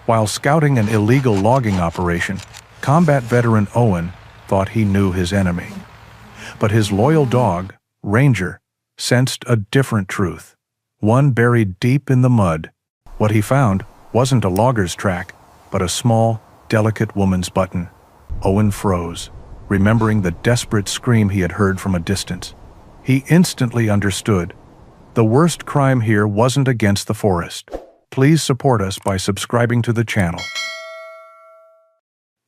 While scouting an illegal logging operation, combat veteran Owen thought he knew his enemy. But his loyal dog, Ranger, sensed a different truth, one buried deep in the mud. What he found wasn't a logger's track, but a small, delicate woman's button. Owen froze, remembering the desperate scream he had heard from a distance. He instantly understood. The worst crime here wasn't against the forest. Please support us by subscribing to the channel.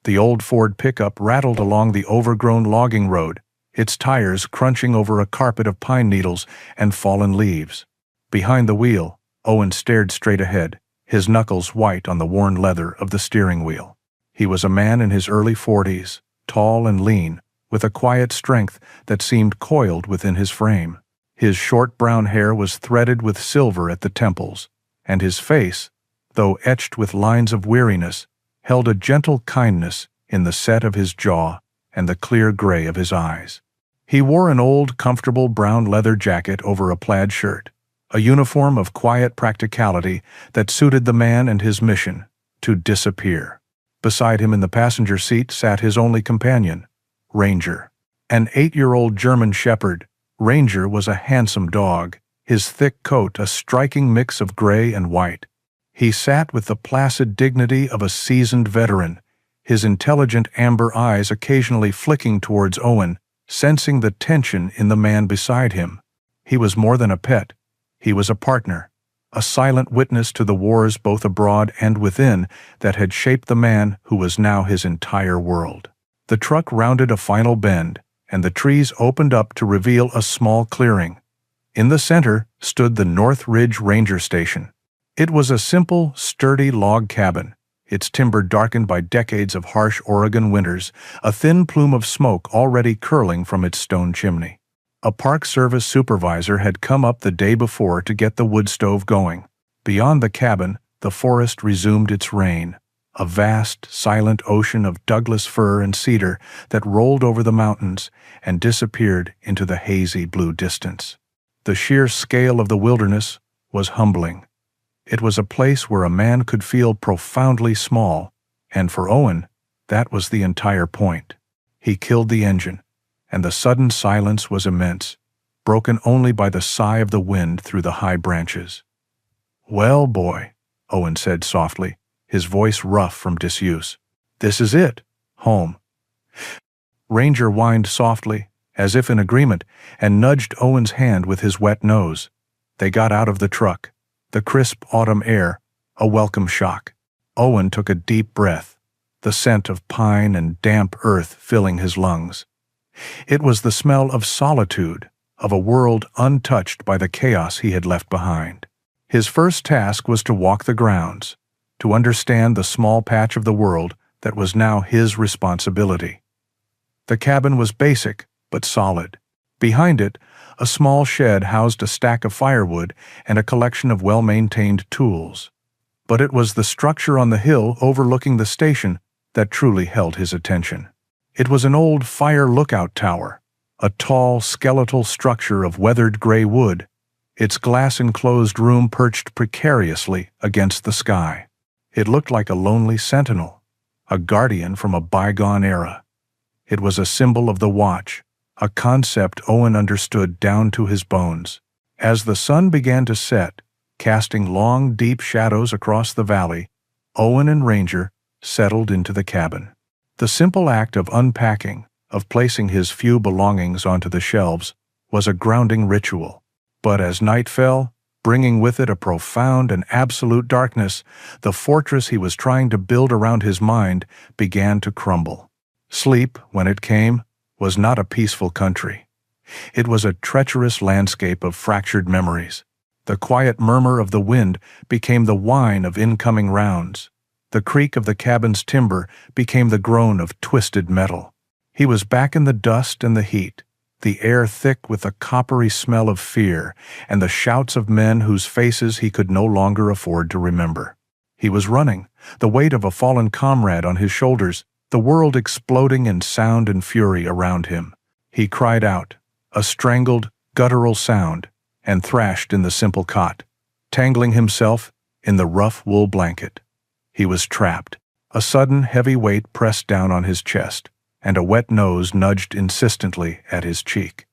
The old Ford pickup rattled along the overgrown logging road, its tires crunching over a carpet of pine needles and fallen leaves. Behind the wheel, Owen stared straight ahead, his knuckles white on the worn leather of the steering wheel. He was a man in his early 40s, tall and lean, with a quiet strength that seemed coiled within his frame. His short brown hair was threaded with silver at the temples, and his face, though etched with lines of weariness, held a gentle kindness in the set of his jaw and the clear gray of his eyes. He wore an old, comfortable brown leather jacket over a plaid shirt, a uniform of quiet practicality that suited the man and his mission, to disappear. Beside him in the passenger seat sat his only companion, Ranger. An 8-year-old German shepherd, Ranger was a handsome dog, his thick coat a striking mix of gray and white. He sat with the placid dignity of a seasoned veteran, his intelligent amber eyes occasionally flicking towards Owen, sensing the tension in the man beside him. He was more than a pet. He was a partner, a silent witness to the wars both abroad and within that had shaped the man who was now his entire world. The truck rounded a final bend, and the trees opened up to reveal a small clearing. In the center stood the North Ridge Ranger Station. It was a simple, sturdy log cabin, its timber darkened by decades of harsh Oregon winters, a thin plume of smoke already curling from its stone chimney. A Park Service supervisor had come up the day before to get the wood stove going. Beyond the cabin, the forest resumed its reign, a vast, silent ocean of Douglas fir and cedar that rolled over the mountains and disappeared into the hazy blue distance. The sheer scale of the wilderness was humbling. It was a place where a man could feel profoundly small, and for Owen, that was the entire point. He killed the engine, and the sudden silence was immense, broken only by the sigh of the wind through the high branches. "Well, boy," Owen said softly, his voice rough from disuse. "This is it. Home." Ranger whined softly, as if in agreement, and nudged Owen's hand with his wet nose. They got out of the truck, the crisp autumn air, a welcome shock. Owen took a deep breath, the scent of pine and damp earth filling his lungs. It was the smell of solitude, of a world untouched by the chaos he had left behind. His first task was to walk the grounds, to understand the small patch of the world that was now his responsibility. The cabin was basic, but solid. Behind it, a small shed housed a stack of firewood and a collection of well-maintained tools. But it was the structure on the hill overlooking the station that truly held his attention. It was an old fire lookout tower, a tall, skeletal structure of weathered gray wood, its glass-enclosed room perched precariously against the sky. It looked like a lonely sentinel, a guardian from a bygone era. It was a symbol of the watch, a concept Owen understood down to his bones. As the sun began to set, casting long, deep shadows across the valley, Owen and Ranger settled into the cabin. The simple act of unpacking, of placing his few belongings onto the shelves, was a grounding ritual. But as night fell, bringing with it a profound and absolute darkness, the fortress he was trying to build around his mind began to crumble. Sleep, when it came, was not a peaceful country. It was a treacherous landscape of fractured memories. The quiet murmur of the wind became the whine of incoming rounds. The creak of the cabin's timber became the groan of twisted metal. He was back in the dust and the heat, the air thick with the coppery smell of fear and the shouts of men whose faces he could no longer afford to remember. He was running, the weight of a fallen comrade on his shoulders, the world exploding in sound and fury around him. He cried out, a strangled, guttural sound, and thrashed in the simple cot, tangling himself in the rough wool blanket. He was trapped. A sudden heavy weight pressed down on his chest, and a wet nose nudged insistently at his cheek.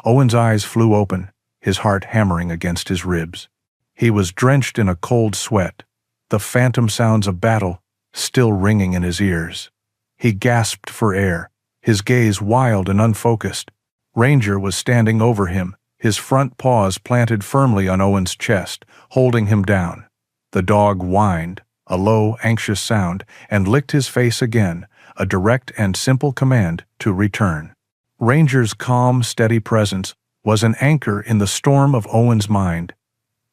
Owen's eyes flew open, his heart hammering against his ribs. He was drenched in a cold sweat, the phantom sounds of battle still ringing in his ears. He gasped for air, his gaze wild and unfocused. Ranger was standing over him, his front paws planted firmly on Owen's chest, holding him down. The dog whined, a low, anxious sound, and licked his face again, a direct and simple command to return. Ranger's calm, steady presence was an anchor in the storm of Owen's mind.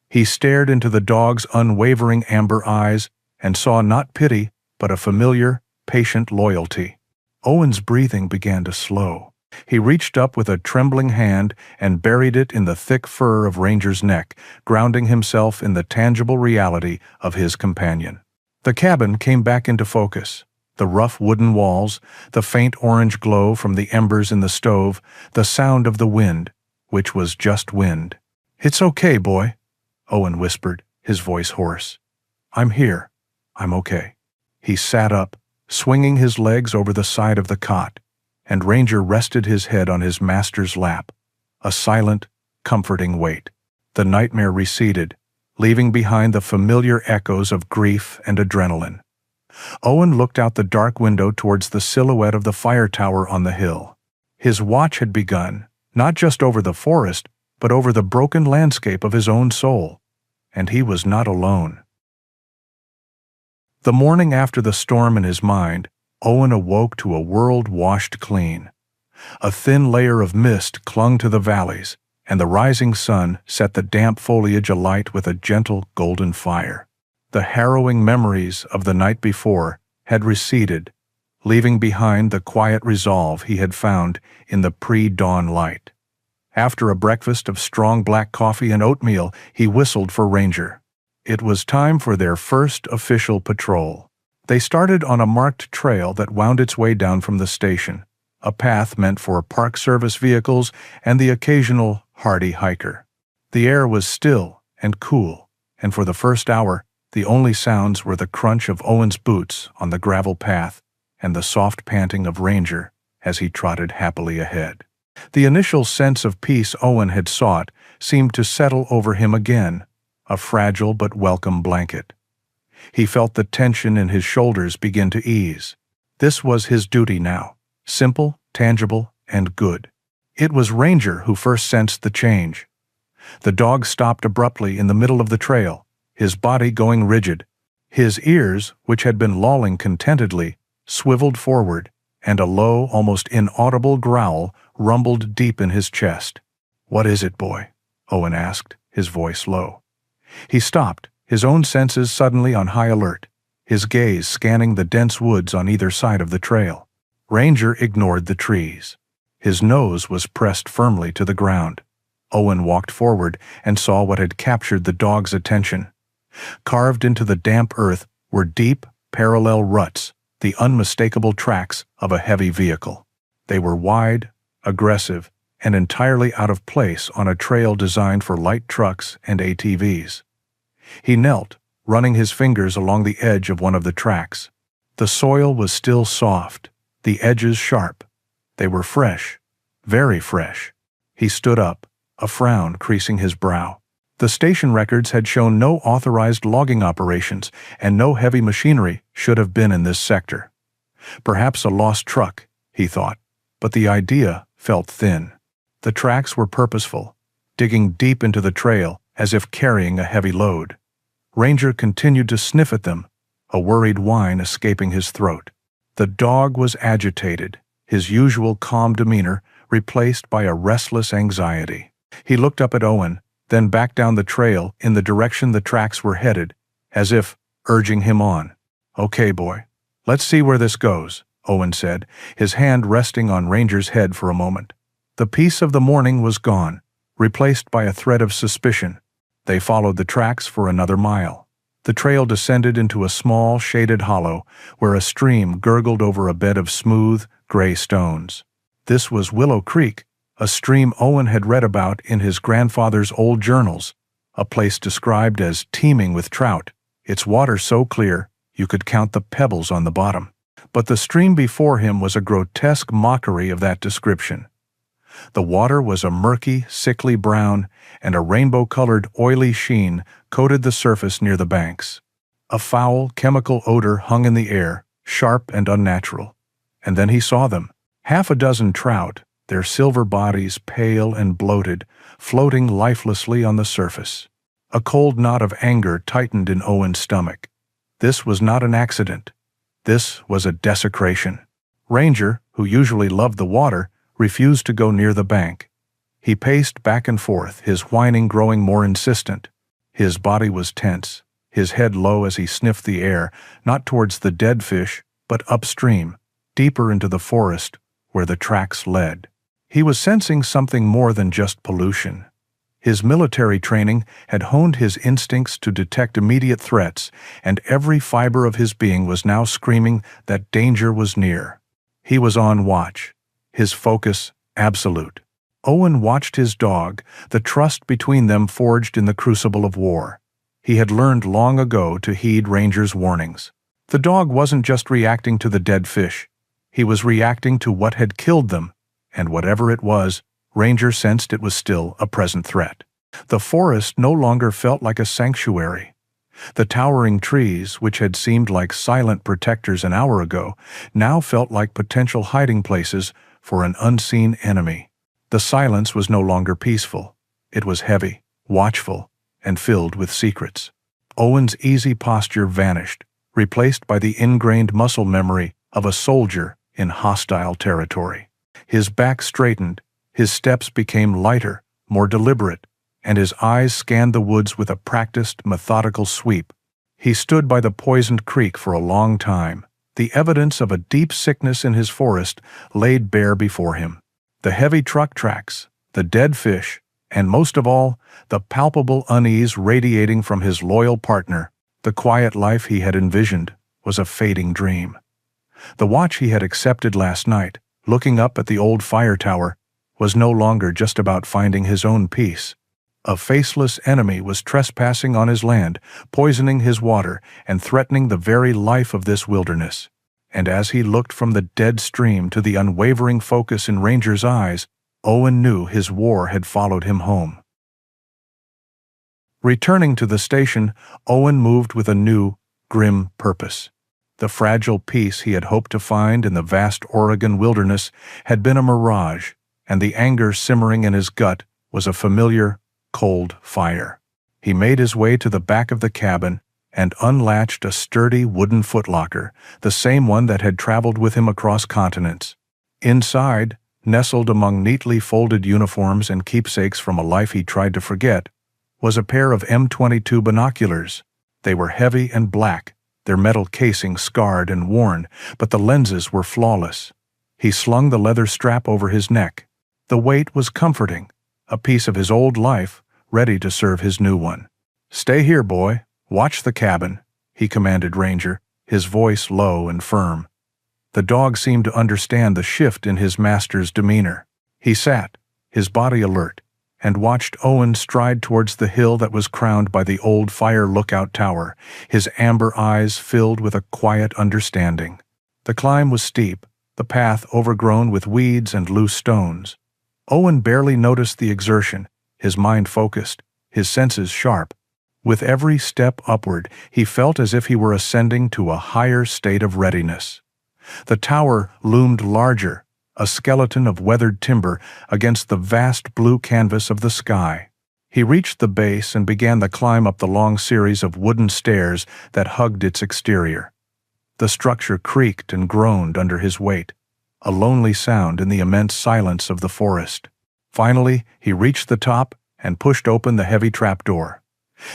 He stared into the dog's unwavering amber eyes and saw not pity, but a familiar, patient loyalty. Owen's breathing began to slow. He reached up with a trembling hand and buried it in the thick fur of Ranger's neck, grounding himself in the tangible reality of his companion. The cabin came back into focus. The rough wooden walls, the faint orange glow from the embers in the stove, the sound of the wind, which was just wind. "It's okay, boy," Owen whispered, his voice hoarse. "I'm here. I'm okay." He sat up, swinging his legs over the side of the cot, and Ranger rested his head on his master's lap, a silent, comforting weight. The nightmare receded, leaving behind the familiar echoes of grief and adrenaline. Owen looked out the dark window towards the silhouette of the fire tower on the hill. His watch had begun, not just over the forest, but over the broken landscape of his own soul. And he was not alone. The morning after the storm in his mind, Owen awoke to a world washed clean. A thin layer of mist clung to the valleys, and the rising sun set the damp foliage alight with a gentle golden fire. The harrowing memories of the night before had receded, leaving behind the quiet resolve he had found in the pre-dawn light. After a breakfast of strong black coffee and oatmeal, he whistled for Ranger. It was time for their first official patrol. They started on a marked trail that wound its way down from the station, a path meant for Park Service vehicles and the occasional hardy hiker. The air was still and cool, and for the first hour, the only sounds were the crunch of Owen's boots on the gravel path and the soft panting of Ranger as he trotted happily ahead. The initial sense of peace Owen had sought seemed to settle over him again, a fragile but welcome blanket. He felt the tension in his shoulders begin to ease. This was his duty now, simple, tangible, and good. It was Ranger who first sensed the change. The dog stopped abruptly in the middle of the trail, his body going rigid. His ears, which had been lolling contentedly, swiveled forward, and a low, almost inaudible growl rumbled deep in his chest. "What is it, boy?" Owen asked, his voice low. He stopped, his own senses suddenly on high alert, his gaze scanning the dense woods on either side of the trail. Ranger ignored the trees. His nose was pressed firmly to the ground. Owen walked forward and saw what had captured the dog's attention. Carved into the damp earth were deep, parallel ruts, the unmistakable tracks of a heavy vehicle. They were wide, aggressive, and entirely out of place on a trail designed for light trucks and ATVs. He knelt, running his fingers along the edge of one of the tracks. The soil was still soft, the edges sharp. They were fresh, very fresh. He stood up, a frown creasing his brow. The station records had shown no authorized logging operations, and no heavy machinery should have been in this sector. Perhaps a lost truck, he thought, but the idea felt thin. The tracks were purposeful, digging deep into the trail as if carrying a heavy load. Ranger continued to sniff at them, a worried whine escaping his throat. The dog was agitated, his usual calm demeanor replaced by a restless anxiety. He looked up at Owen, then back down the trail in the direction the tracks were headed, as if urging him on. "Okay, boy, let's see where this goes," Owen said, his hand resting on Ranger's head for a moment. The peace of the morning was gone, replaced by a thread of suspicion. They followed the tracks for another mile. The trail descended into a small, shaded hollow where a stream gurgled over a bed of smooth, gray stones. This was Willow Creek, a stream Owen had read about in his grandfather's old journals, a place described as teeming with trout, its water so clear You could count the pebbles on the bottom. But the stream before him was a grotesque mockery of that description. The water was a murky, sickly brown, and a rainbow-colored, oily sheen coated the surface near the banks. A foul, chemical odor hung in the air, sharp and unnatural. And then he saw them. Half a dozen trout, their silver bodies pale and bloated, floating lifelessly on the surface. A cold knot of anger tightened in Owen's stomach. This was not an accident. This was a desecration. Ranger, who usually loved the water, refused to go near the bank. He paced back and forth, his whining growing more insistent. His body was tense, his head low as he sniffed the air, not towards the dead fish, but upstream, deeper into the forest, where the tracks led. He was sensing something more than just pollution. His military training had honed his instincts to detect immediate threats, and every fiber of his being was now screaming that danger was near. He was on watch, his focus absolute. Owen watched his dog, the trust between them forged in the crucible of war. He had learned long ago to heed Ranger's warnings. The dog wasn't just reacting to the dead fish. He was reacting to what had killed them, and whatever it was, Ranger sensed it was still a present threat. The forest no longer felt like a sanctuary. The towering trees, which had seemed like silent protectors an hour ago, now felt like potential hiding places for an unseen enemy. The silence was no longer peaceful. It was heavy, watchful, and filled with secrets. Owen's easy posture vanished, replaced by the ingrained muscle memory of a soldier in hostile territory. His back straightened, his steps became lighter, more deliberate, and his eyes scanned the woods with a practiced, methodical sweep. He stood by the poisoned creek for a long time, the evidence of a deep sickness in his forest laid bare before him. The heavy truck tracks, the dead fish, and most of all, the palpable unease radiating from his loyal partner. The quiet life he had envisioned was a fading dream. The watch he had accepted last night, looking up at the old fire tower, was no longer just about finding his own peace. A faceless enemy was trespassing on his land, poisoning his water, and threatening the very life of this wilderness. And as he looked from the dead stream to the unwavering focus in Ranger's eyes, Owen knew his war had followed him home. Returning to the station, Owen moved with a new, grim purpose. The fragile peace he had hoped to find in the vast Oregon wilderness had been a mirage, and the anger simmering in his gut was a familiar, cold fire. He made his way to the back of the cabin and unlatched a sturdy wooden footlocker, the same one that had traveled with him across continents. Inside, nestled among neatly folded uniforms and keepsakes from a life he tried to forget, was a pair of M22 binoculars. They were heavy and black, their metal casing scarred and worn, but the lenses were flawless. He slung the leather strap over his neck. The weight was comforting, a piece of his old life ready to serve his new one. "Stay here, boy. Watch the cabin," he commanded Ranger, his voice low and firm. The dog seemed to understand the shift in his master's demeanor. He sat, his body alert, and watched Owen stride towards the hill that was crowned by the old fire lookout tower, his amber eyes filled with a quiet understanding. The climb was steep, the path overgrown with weeds and loose stones. Owen barely noticed the exertion, his mind focused, his senses sharp. With every step upward, he felt as if he were ascending to a higher state of readiness. The tower loomed larger, a skeleton of weathered timber against the vast blue canvas of the sky. He reached the base and began the climb up the long series of wooden stairs that hugged its exterior. The structure creaked and groaned under his weight, a lonely sound in the immense silence of the forest. Finally, he reached the top and pushed open the heavy trapdoor.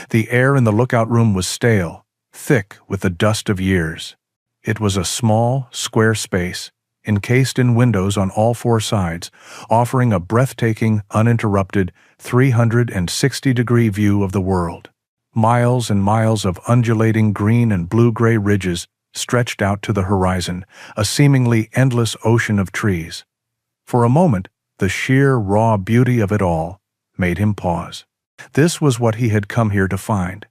The air in the lookout room was stale, thick with the dust of years. It was a small, square space, encased in windows on all four sides, offering a breathtaking, uninterrupted, 360-degree view of the world. Miles and miles of undulating green and blue-gray ridges stretched out to the horizon, a seemingly endless ocean of trees. For a moment, the sheer, raw beauty of it all made him pause. This was what he had come here to find.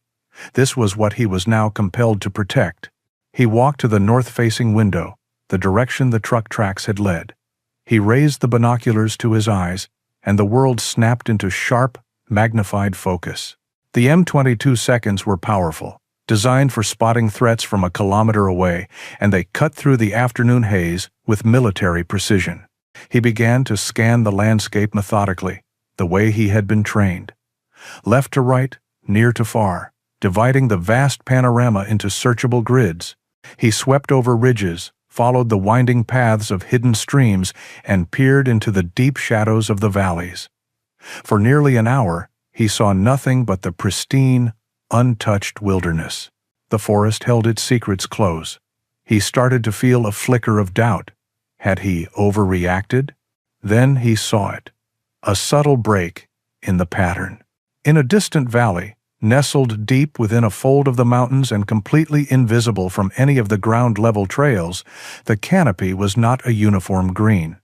This was what he was now compelled to protect. He walked to the north-facing window, the direction the truck tracks had led. He raised the binoculars to his eyes, and the world snapped into sharp, magnified focus. The M22 seconds were powerful, designed for spotting threats from a kilometer away, and they cut through the afternoon haze with military precision. He began to scan the landscape methodically, the way he had been trained. Left to right, near to far, dividing the vast panorama into searchable grids. He swept over ridges, followed the winding paths of hidden streams, and peered into the deep shadows of the valleys. For nearly an hour, he saw nothing but the pristine, untouched wilderness. The forest held its secrets close. He started to feel a flicker of doubt. Had he overreacted? Then he saw it. A subtle break in the pattern. In a distant valley, nestled deep within a fold of the mountains and completely invisible from any of the ground-level trails, the canopy was not a uniform green.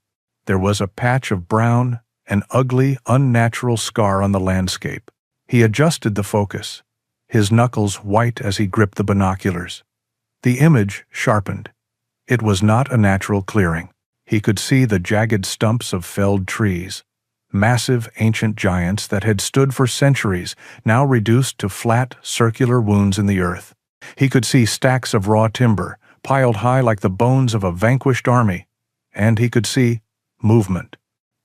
There was a patch of brown, an ugly, unnatural scar on the landscape. He adjusted the focus, his knuckles white as he gripped the binoculars. The image sharpened. It was not a natural clearing. He could see the jagged stumps of felled trees, massive ancient giants that had stood for centuries, now reduced to flat, circular wounds in the earth. He could see stacks of raw timber, piled high like the bones of a vanquished army. And he could see movement.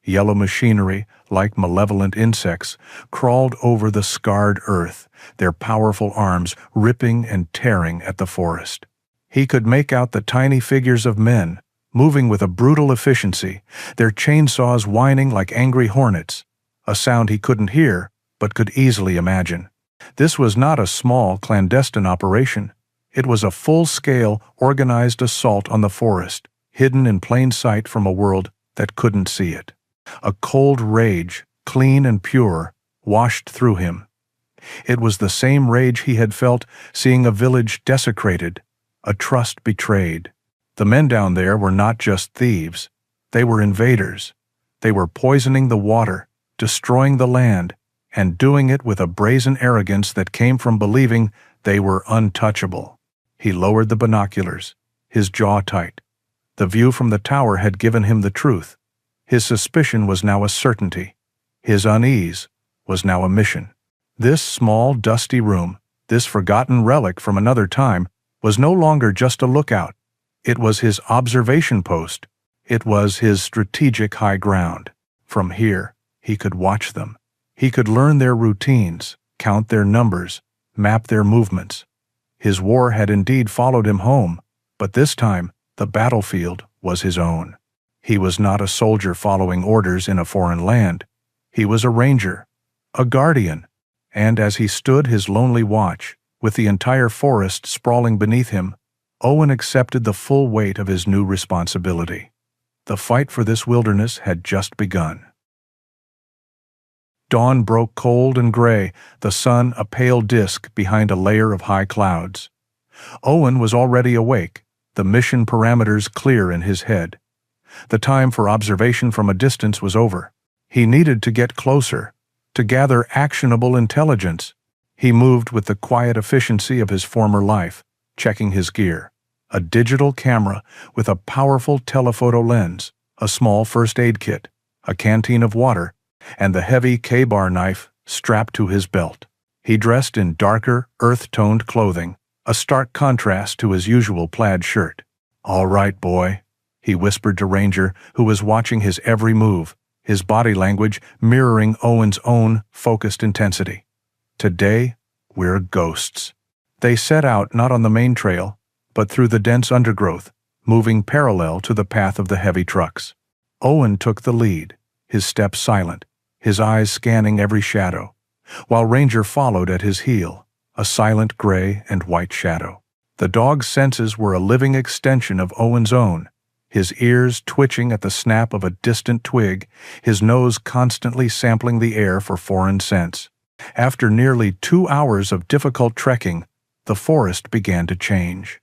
Yellow machinery, like malevolent insects, crawled over the scarred earth, their powerful arms ripping and tearing at the forest. He could make out the tiny figures of men, moving with a brutal efficiency, their chainsaws whining like angry hornets, a sound he couldn't hear but could easily imagine. This was not a small, clandestine operation. It was a full-scale, organized assault on the forest, hidden in plain sight from a world that couldn't see it. A cold rage, clean and pure, washed through him. It was the same rage he had felt seeing a village desecrated, a trust betrayed. The men down there were not just thieves. They were invaders. They were poisoning the water, destroying the land, and doing it with a brazen arrogance that came from believing they were untouchable. He lowered the binoculars, his jaw tight. The view from the tower had given him the truth. His suspicion was now a certainty. His unease was now a mission. This small, dusty room, this forgotten relic from another time, was no longer just a lookout. It was his observation post. It was his strategic high ground. From here, he could watch them. He could learn their routines, count their numbers, map their movements. His war had indeed followed him home, but this time, the battlefield was his own. He was not a soldier following orders in a foreign land. He was a ranger, a guardian, and as he stood his lonely watch, with the entire forest sprawling beneath him, Owen accepted the full weight of his new responsibility. The fight for this wilderness had just begun. Dawn broke cold and gray, the sun a pale disk behind a layer of high clouds. Owen was already awake, the mission parameters clear in his head. The time for observation from a distance was over. He needed to get closer, to gather actionable intelligence. He moved with the quiet efficiency of his former life, checking his gear. A digital camera with a powerful telephoto lens, a small first aid kit, a canteen of water, and the heavy K-bar knife strapped to his belt. He dressed in darker, earth-toned clothing, a stark contrast to his usual plaid shirt. "All right, boy," he whispered to Ranger, who was watching his every move, his body language mirroring Owen's own focused intensity. "Today, we're ghosts." They set out not on the main trail, but through the dense undergrowth, moving parallel to the path of the heavy trucks. Owen took the lead, his steps silent, his eyes scanning every shadow, while Ranger followed at his heel, a silent gray and white shadow. The dog's senses were a living extension of Owen's own, his ears twitching at the snap of a distant twig, his nose constantly sampling the air for foreign scents. After nearly 2 hours of difficult trekking, the forest began to change.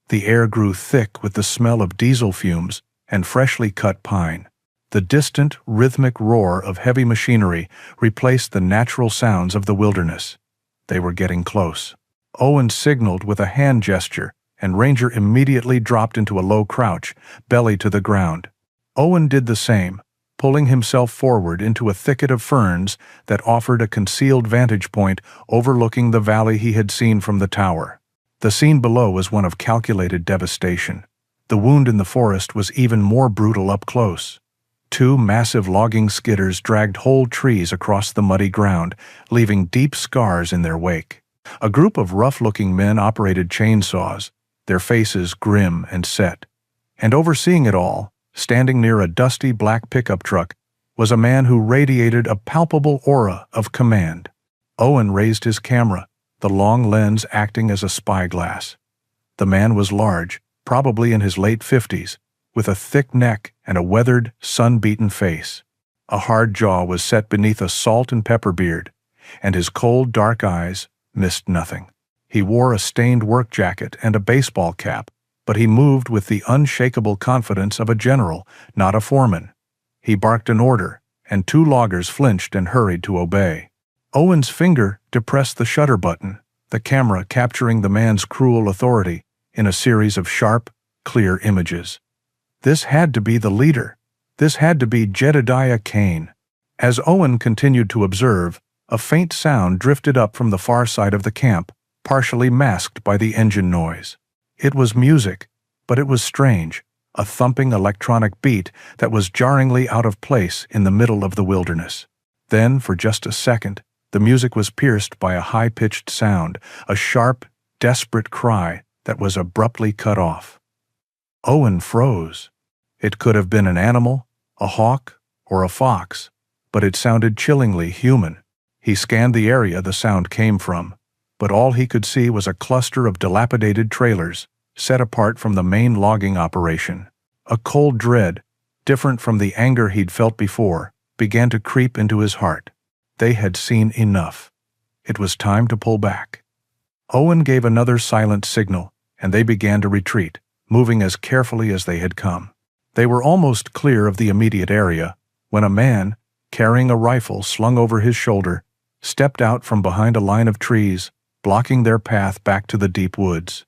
The air grew thick with the smell of diesel fumes and freshly cut pine. The distant, rhythmic roar of heavy machinery replaced the natural sounds of the wilderness. They were getting close. Owen signaled with a hand gesture, and Ranger immediately dropped into a low crouch, belly to the ground. Owen did the same, pulling himself forward into a thicket of ferns that offered a concealed vantage point overlooking the valley he had seen from the tower. The scene below was one of calculated devastation. The wound in the forest was even more brutal up close. Two massive logging skidders dragged whole trees across the muddy ground, leaving deep scars in their wake. A group of rough-looking men operated chainsaws, their faces grim and set. And overseeing it all, standing near a dusty black pickup truck, was a man who radiated a palpable aura of command. Owen raised his camera, the long lens acting as a spyglass. The man was large, probably in his late 50s, with a thick neck and a weathered, sun-beaten face. A hard jaw was set beneath a salt and pepper beard, and his cold, dark eyes missed nothing. He wore a stained work jacket and a baseball cap, but he moved with the unshakable confidence of a general, not a foreman. He barked an order, and two loggers flinched and hurried to obey. Owen's finger depressed the shutter button, the camera capturing the man's cruel authority in a series of sharp, clear images. This had to be the leader. This had to be Jedediah Kane. As Owen continued to observe, a faint sound drifted up from the far side of the camp, partially masked by the engine noise. It was music, but it was strange, a thumping electronic beat that was jarringly out of place in the middle of the wilderness. Then, for just a second, the music was pierced by a high-pitched sound, a sharp, desperate cry that was abruptly cut off. Owen froze. It could have been an animal, a hawk, or a fox, but it sounded chillingly human. He scanned the area the sound came from, but all he could see was a cluster of dilapidated trailers, set apart from the main logging operation. A cold dread, different from the anger he'd felt before, began to creep into his heart. They had seen enough. It was time to pull back. Owen gave another silent signal, and they began to retreat, moving as carefully as they had come. They were almost clear of the immediate area when a man, carrying a rifle slung over his shoulder, stepped out from behind a line of trees, blocking their path back to the deep woods.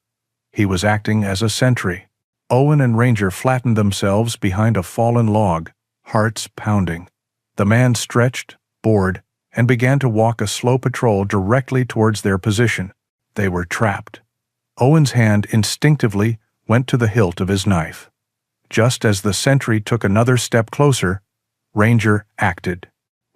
He was acting as a sentry. Owen and Ranger flattened themselves behind a fallen log, hearts pounding. The man stretched, bored, and began to walk a slow patrol directly towards their position. They were trapped. Owen's hand instinctively went to the hilt of his knife. Just as the sentry took another step closer, Ranger acted.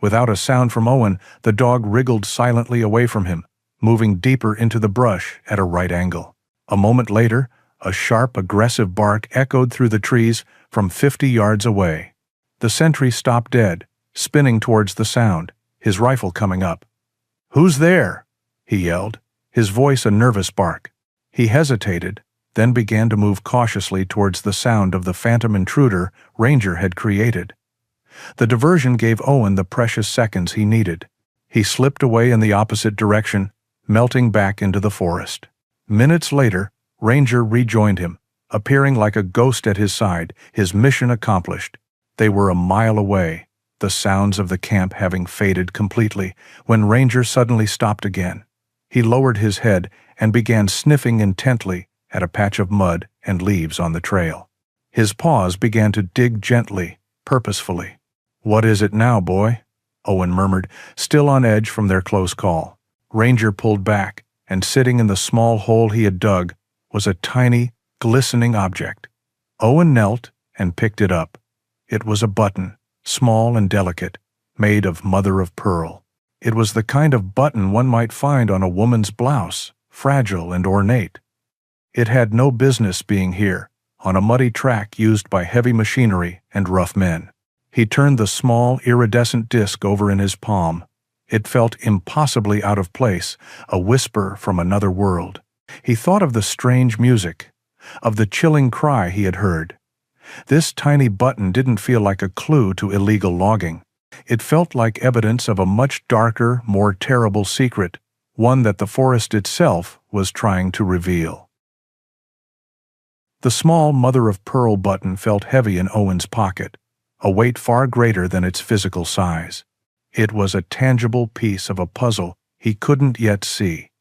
Without a sound from Owen, the dog wriggled silently away from him, moving deeper into the brush at a right angle. A moment later, a sharp, aggressive bark echoed through the trees from 50 yards away. The sentry stopped dead, spinning towards the sound, his rifle coming up. "Who's there?" he yelled, his voice a nervous bark. He hesitated, then began to move cautiously towards the sound of the phantom intruder Ranger had created. The diversion gave Owen the precious seconds he needed. He slipped away in the opposite direction, melting back into the forest. Minutes later, Ranger rejoined him, appearing like a ghost at his side, his mission accomplished. They were a mile away, the sounds of the camp having faded completely, when Ranger suddenly stopped again. He lowered his head and began sniffing intently at a patch of mud and leaves on the trail. His paws began to dig gently, purposefully. "What is it now, boy?" Owen murmured, still on edge from their close call. Ranger pulled back, and sitting in the small hole he had dug was a tiny, glistening object. Owen knelt and picked it up. It was a button, small and delicate, made of mother-of-pearl. It was the kind of button one might find on a woman's blouse, fragile and ornate. It had no business being here, on a muddy track used by heavy machinery and rough men. He turned the small, iridescent disc over in his palm. It felt impossibly out of place, a whisper from another world. He thought of the strange music, of the chilling cry he had heard. This tiny button didn't feel like a clue to illegal logging. It felt like evidence of a much darker, more terrible secret, one that the forest itself was trying to reveal. The small mother-of-pearl button felt heavy in Owen's pocket, a weight far greater than its physical size. It was a tangible piece of a puzzle he couldn't yet see,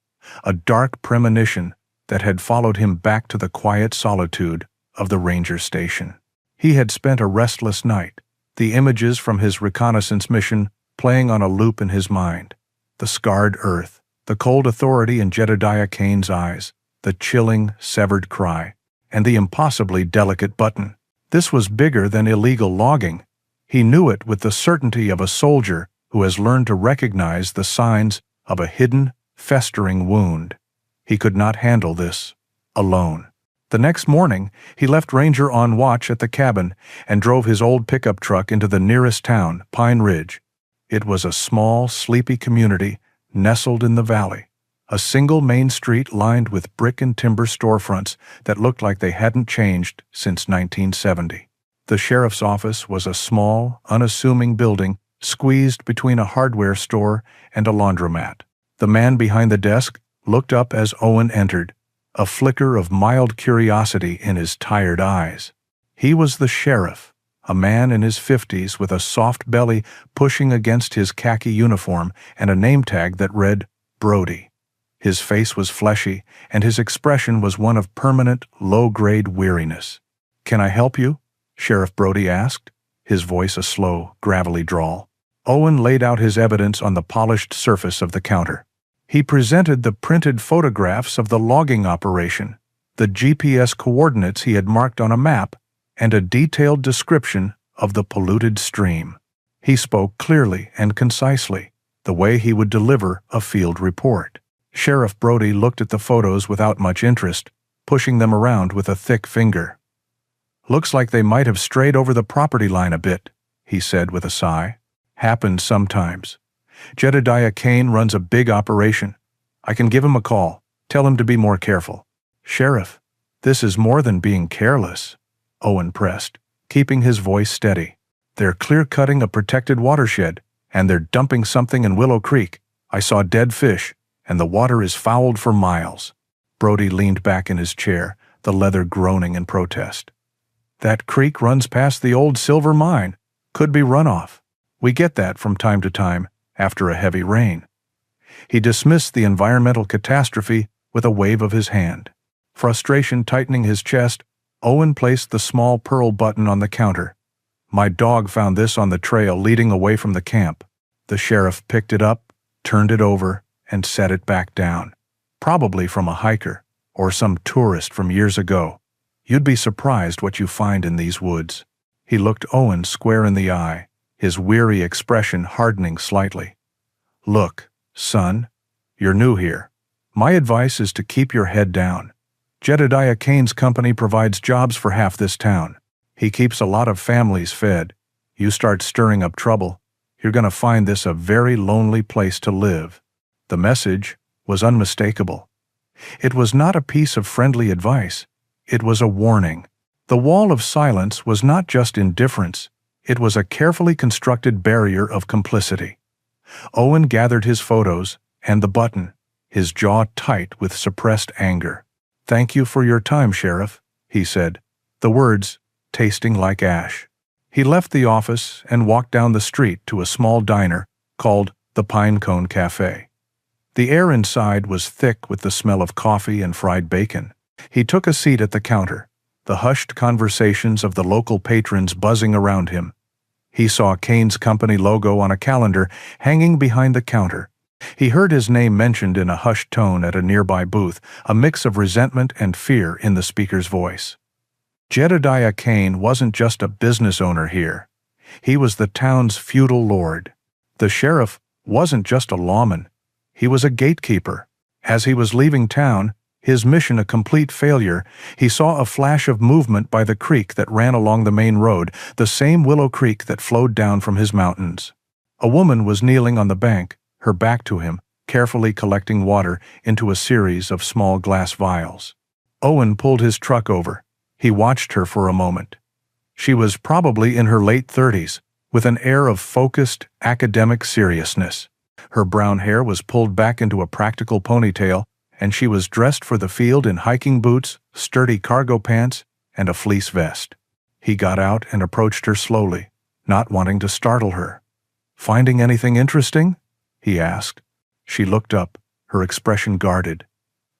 a dark premonition that had followed him back to the quiet solitude of the ranger station. He had spent a restless night, the images from his reconnaissance mission playing on a loop in his mind. The scarred earth, the cold authority in Jedediah Kane's eyes, the chilling, severed cry, and the impossibly delicate button. This was bigger than illegal logging. He knew it with the certainty of a soldier who has learned to recognize the signs of a hidden, festering wound. He could not handle this alone. The next morning, he left Ranger on watch at the cabin and drove his old pickup truck into the nearest town, Pine Ridge. It was a small, sleepy community nestled in the valley, a single main street lined with brick and timber storefronts that looked like they hadn't changed since 1970. The sheriff's office was a small, unassuming building squeezed between a hardware store and a laundromat. The man behind the desk looked up as Owen entered, a flicker of mild curiosity in his tired eyes. He was the sheriff, a man in his 50s with a soft belly pushing against his khaki uniform and a name tag that read Brody. His face was fleshy, and his expression was one of permanent, low-grade weariness. "Can I help you?" Sheriff Brody asked, his voice a slow, gravelly drawl. Owen laid out his evidence on the polished surface of the counter. He presented the printed photographs of the logging operation, the GPS coordinates he had marked on a map, and a detailed description of the polluted stream. He spoke clearly and concisely, the way he would deliver a field report. Sheriff Brody looked at the photos without much interest, pushing them around with a thick finger. "Looks like they might have strayed over the property line a bit," he said with a sigh. "Happens sometimes. Jedediah Kane runs a big operation. I can give him a call. Tell him to be more careful." "Sheriff, this is more than being careless," Owen pressed, keeping his voice steady. "They're clear-cutting a protected watershed, and they're dumping something in Willow Creek. I saw dead fish, and the water is fouled for miles." Brody leaned back in his chair, the leather groaning in protest. "That creek runs past the old silver mine. Could be runoff. We get that from time to time, after a heavy rain." He dismissed the environmental catastrophe with a wave of his hand. Frustration tightening his chest, Owen placed the small pearl button on the counter. "My dog found this on the trail leading away from the camp." The sheriff picked it up, turned it over, and set it back down. "Probably from a hiker, or some tourist from years ago. You'd be surprised what you find in these woods." He looked Owen square in the eye, his weary expression hardening slightly. "Look, son, you're new here. My advice is to keep your head down. Jedediah Kane's company provides jobs for half this town. He keeps a lot of families fed. You start stirring up trouble, you're going to find this a very lonely place to live." The message was unmistakable. It was not a piece of friendly advice. It was a warning. The wall of silence was not just indifference. It was a carefully constructed barrier of complicity. Owen gathered his photos and the button, his jaw tight with suppressed anger. "Thank you for your time, Sheriff," he said, the words tasting like ash. He left the office and walked down the street to a small diner called the Pinecone Cafe. The air inside was thick with the smell of coffee and fried bacon. He took a seat at the counter, the hushed conversations of the local patrons buzzing around him. He saw Kane's company logo on a calendar hanging behind the counter. He heard his name mentioned in a hushed tone at a nearby booth, a mix of resentment and fear in the speaker's voice. Jedediah Kane wasn't just a business owner here. He was the town's feudal lord. The sheriff wasn't just a lawman. He was a gatekeeper. As he was leaving town, his mission a complete failure, he saw a flash of movement by the creek that ran along the main road, the same Willow Creek that flowed down from his mountains. A woman was kneeling on the bank, her back to him, carefully collecting water into a series of small glass vials. Owen pulled his truck over. He watched her for a moment. She was probably in her late 30s, with an air of focused, academic seriousness. Her brown hair was pulled back into a practical ponytail, and she was dressed for the field in hiking boots, sturdy cargo pants, and a fleece vest. He got out and approached her slowly, not wanting to startle her. "Finding anything interesting?" he asked. She looked up, her expression guarded.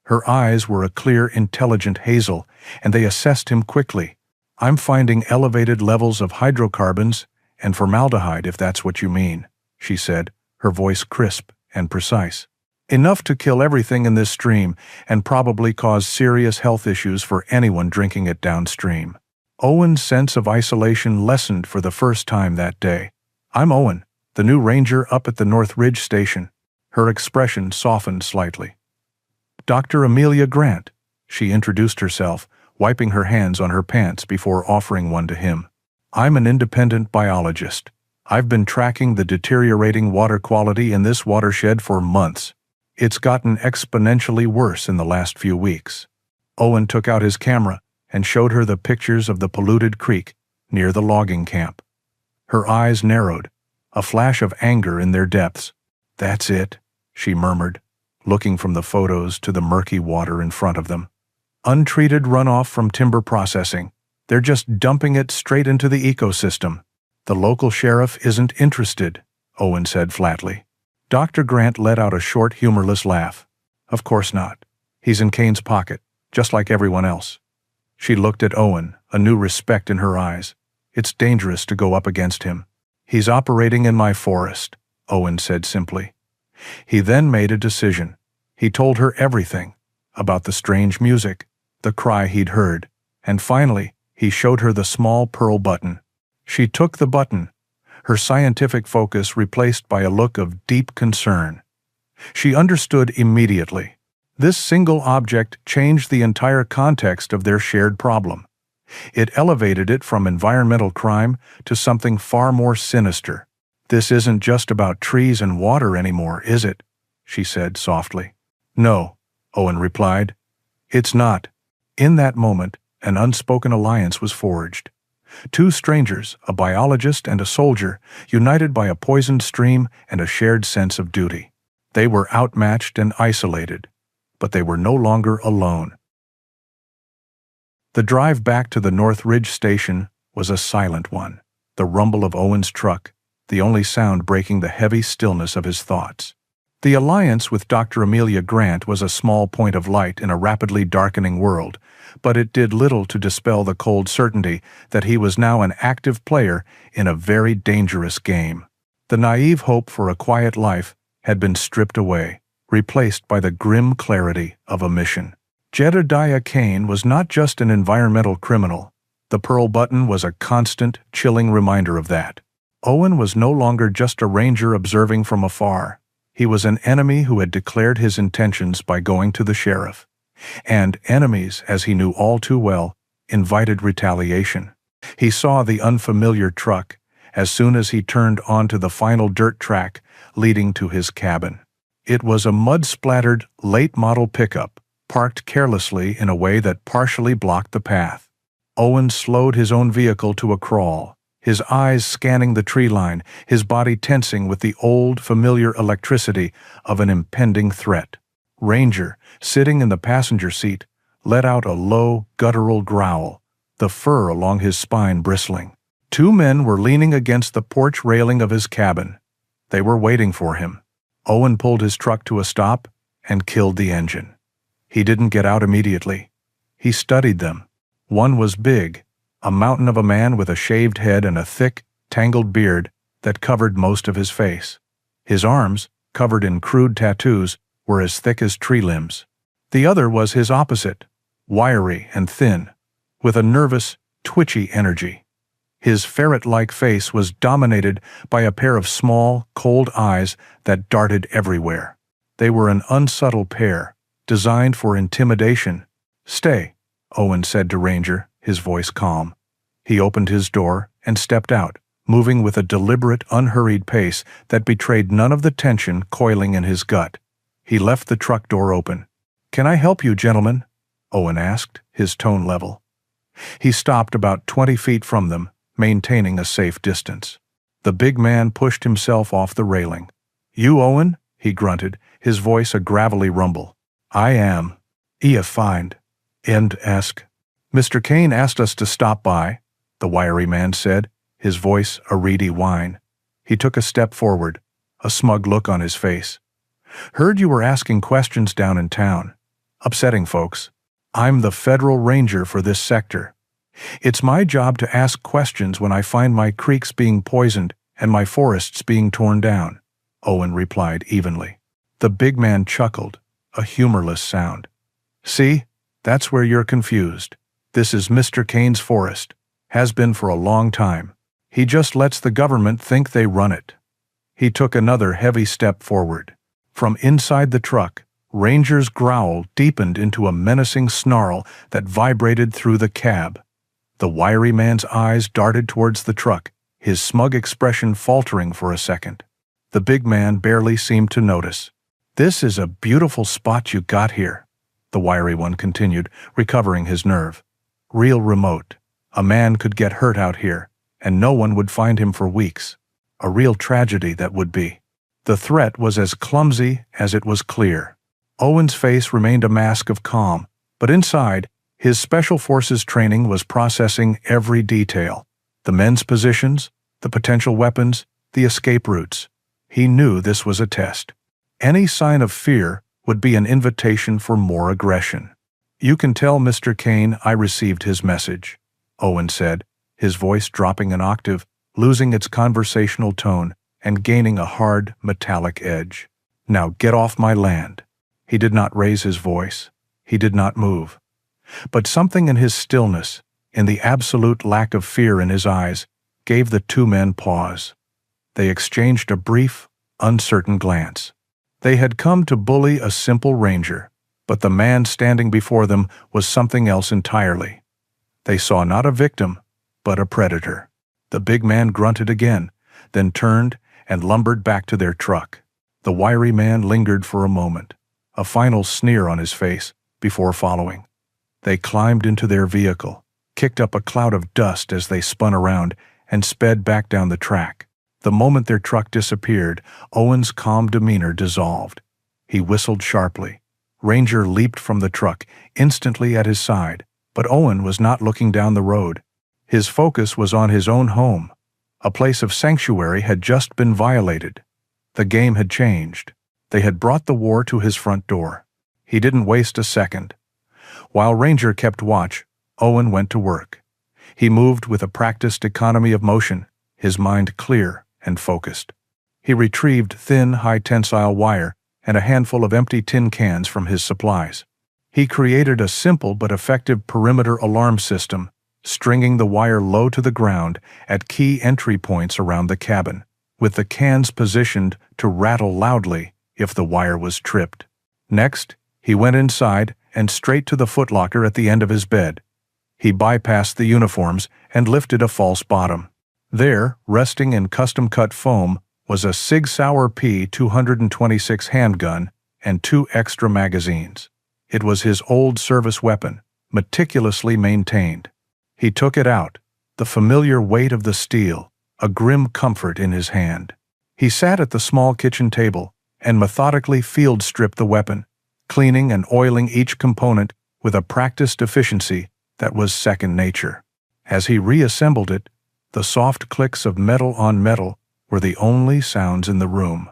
Her eyes were a clear, intelligent hazel, and they assessed him quickly. "I'm finding elevated levels of hydrocarbons and formaldehyde, if that's what you mean," she said, her voice crisp and precise. "Enough to kill everything in this stream and probably cause serious health issues for anyone drinking it downstream." Owen's sense of isolation lessened for the first time that day. "I'm Owen, the new ranger up at the North Ridge station." Her expression softened slightly. "Dr. Amelia Grant," she introduced herself, wiping her hands on her pants before offering one to him. "I'm an independent biologist. I've been tracking the deteriorating water quality in this watershed for months. It's gotten exponentially worse in the last few weeks." Owen took out his camera and showed her the pictures of the polluted creek near the logging camp. Her eyes narrowed, a flash of anger in their depths. "That's it," she murmured, looking from the photos to the murky water in front of them. "Untreated runoff from timber processing. They're just dumping it straight into the ecosystem." "The local sheriff isn't interested," Owen said flatly. Dr. Grant let out a short, humorless laugh. "Of course not. He's in Kane's pocket, just like everyone else." She looked at Owen, a new respect in her eyes. "It's dangerous to go up against him." "He's operating in my forest," Owen said simply. He then made a decision. He told her everything, about the strange music, the cry he'd heard, and finally, he showed her the small pearl button. She took the button, her scientific focus replaced by a look of deep concern. She understood immediately. This single object changed the entire context of their shared problem. It elevated it from environmental crime to something far more sinister. "This isn't just about trees and water anymore, is it?" she said softly. "No," Owen replied. "It's not." In that moment, an unspoken alliance was forged. Two strangers, a biologist and a soldier, united by a poisoned stream and a shared sense of duty. They were outmatched and isolated, but they were no longer alone. The drive back to the North Ridge station was a silent one, the rumble of Owen's truck, the only sound breaking the heavy stillness of his thoughts. The alliance with Dr. Amelia Grant was a small point of light in a rapidly darkening world, but it did little to dispel the cold certainty that he was now an active player in a very dangerous game. The naive hope for a quiet life had been stripped away, replaced by the grim clarity of a mission. Jedediah Kane was not just an environmental criminal. The pearl button was a constant, chilling reminder of that. Owen was no longer just a ranger observing from afar. He was an enemy who had declared his intentions by going to the sheriff. And enemies, as he knew all too well, invited retaliation. He saw the unfamiliar truck as soon as he turned onto the final dirt track leading to his cabin. It was a mud-splattered, late-model pickup, parked carelessly in a way that partially blocked the path. Owen slowed his own vehicle to a crawl, his eyes scanning the tree line, his body tensing with the old, familiar electricity of an impending threat. Ranger, sitting in the passenger seat, let out a low, guttural growl, the fur along his spine bristling. Two men were leaning against the porch railing of his cabin. They were waiting for him. Owen pulled his truck to a stop and killed the engine. He didn't get out immediately. He studied them. One was big, a mountain of a man with a shaved head and a thick, tangled beard that covered most of his face. His arms, covered in crude tattoos, were as thick as tree limbs. The other was his opposite, wiry and thin, with a nervous, twitchy energy. His ferret-like face was dominated by a pair of small, cold eyes that darted everywhere. They were an unsubtle pair, designed for intimidation. "Stay," Owen said to Ranger, his voice calm. He opened his door and stepped out, moving with a deliberate, unhurried pace that betrayed none of the tension coiling in his gut. He left the truck door open. "Can I help you, gentlemen?" Owen asked, his tone level. He stopped about 20 feet from them, maintaining a safe distance. The big man pushed himself off the railing. "You, Owen?" he grunted, his voice a gravelly rumble. "I am. Find. Ask. Mr. Kane asked us to stop by," the wiry man said, his voice a reedy whine. He took a step forward, a smug look on his face. "Heard you were asking questions down in town. upsetting folks. I'm the federal ranger for this sector. It's my job to ask questions when I find my creeks being poisoned and my forests being torn down," Owen replied evenly. The big man chuckled, a humorless sound. "See, that's where you're confused. This is Mr. Kane's forest. Has been for a long time. He just lets the government think they run it." He took another heavy step forward. From inside the truck, Ranger's growl deepened into a menacing snarl that vibrated through the cab. The wiry man's eyes darted towards the truck, his smug expression faltering for a second. The big man barely seemed to notice. "This is a beautiful spot you got here," the wiry one continued, recovering his nerve. "Real remote. A man could get hurt out here, and no one would find him for weeks. A real tragedy that would be." The threat was as clumsy as it was clear. Owen's face remained a mask of calm, but inside, his Special Forces training was processing every detail. The men's positions, the potential weapons, the escape routes. He knew this was a test. Any sign of fear would be an invitation for more aggression. "You can tell Mr. Kane I received his message," Owen said, his voice dropping an octave, losing its conversational tone, and gaining a hard, metallic edge. "Now get off my land." He did not raise his voice. He did not move. But something in his stillness, in the absolute lack of fear in his eyes, gave the two men pause. They exchanged a brief, uncertain glance. They had come to bully a simple ranger, but the man standing before them was something else entirely. They saw not a victim, but a predator. The big man grunted again, then turned and lumbered back to their truck. The wiry man lingered for a moment, a final sneer on his face, before following. They climbed into their vehicle, kicked up a cloud of dust as they spun around, and sped back down the track. The moment their truck disappeared, Owen's calm demeanor dissolved. He whistled sharply. Ranger leaped from the truck, instantly at his side, but Owen was not looking down the road. His focus was on his own home. A place of sanctuary had just been violated. The game had changed. They had brought the war to his front door. He didn't waste a second. While Ranger kept watch, Owen went to work. He moved with a practiced economy of motion, his mind clear and focused. He retrieved thin, high-tensile wire and a handful of empty tin cans from his supplies. He created a simple but effective perimeter alarm system, stringing the wire low to the ground at key entry points around the cabin, with the cans positioned to rattle loudly if the wire was tripped. Next, he went inside and straight to the footlocker at the end of his bed. He bypassed the uniforms and lifted a false bottom. There, resting in custom-cut foam, was a Sig Sauer P226 handgun and 2 extra magazines. It was his old service weapon, meticulously maintained. He took it out, the familiar weight of the steel, a grim comfort in his hand. He sat at the small kitchen table and methodically field-stripped the weapon, cleaning and oiling each component with a practiced efficiency that was second nature. As he reassembled it, the soft clicks of metal on metal were the only sounds in the room.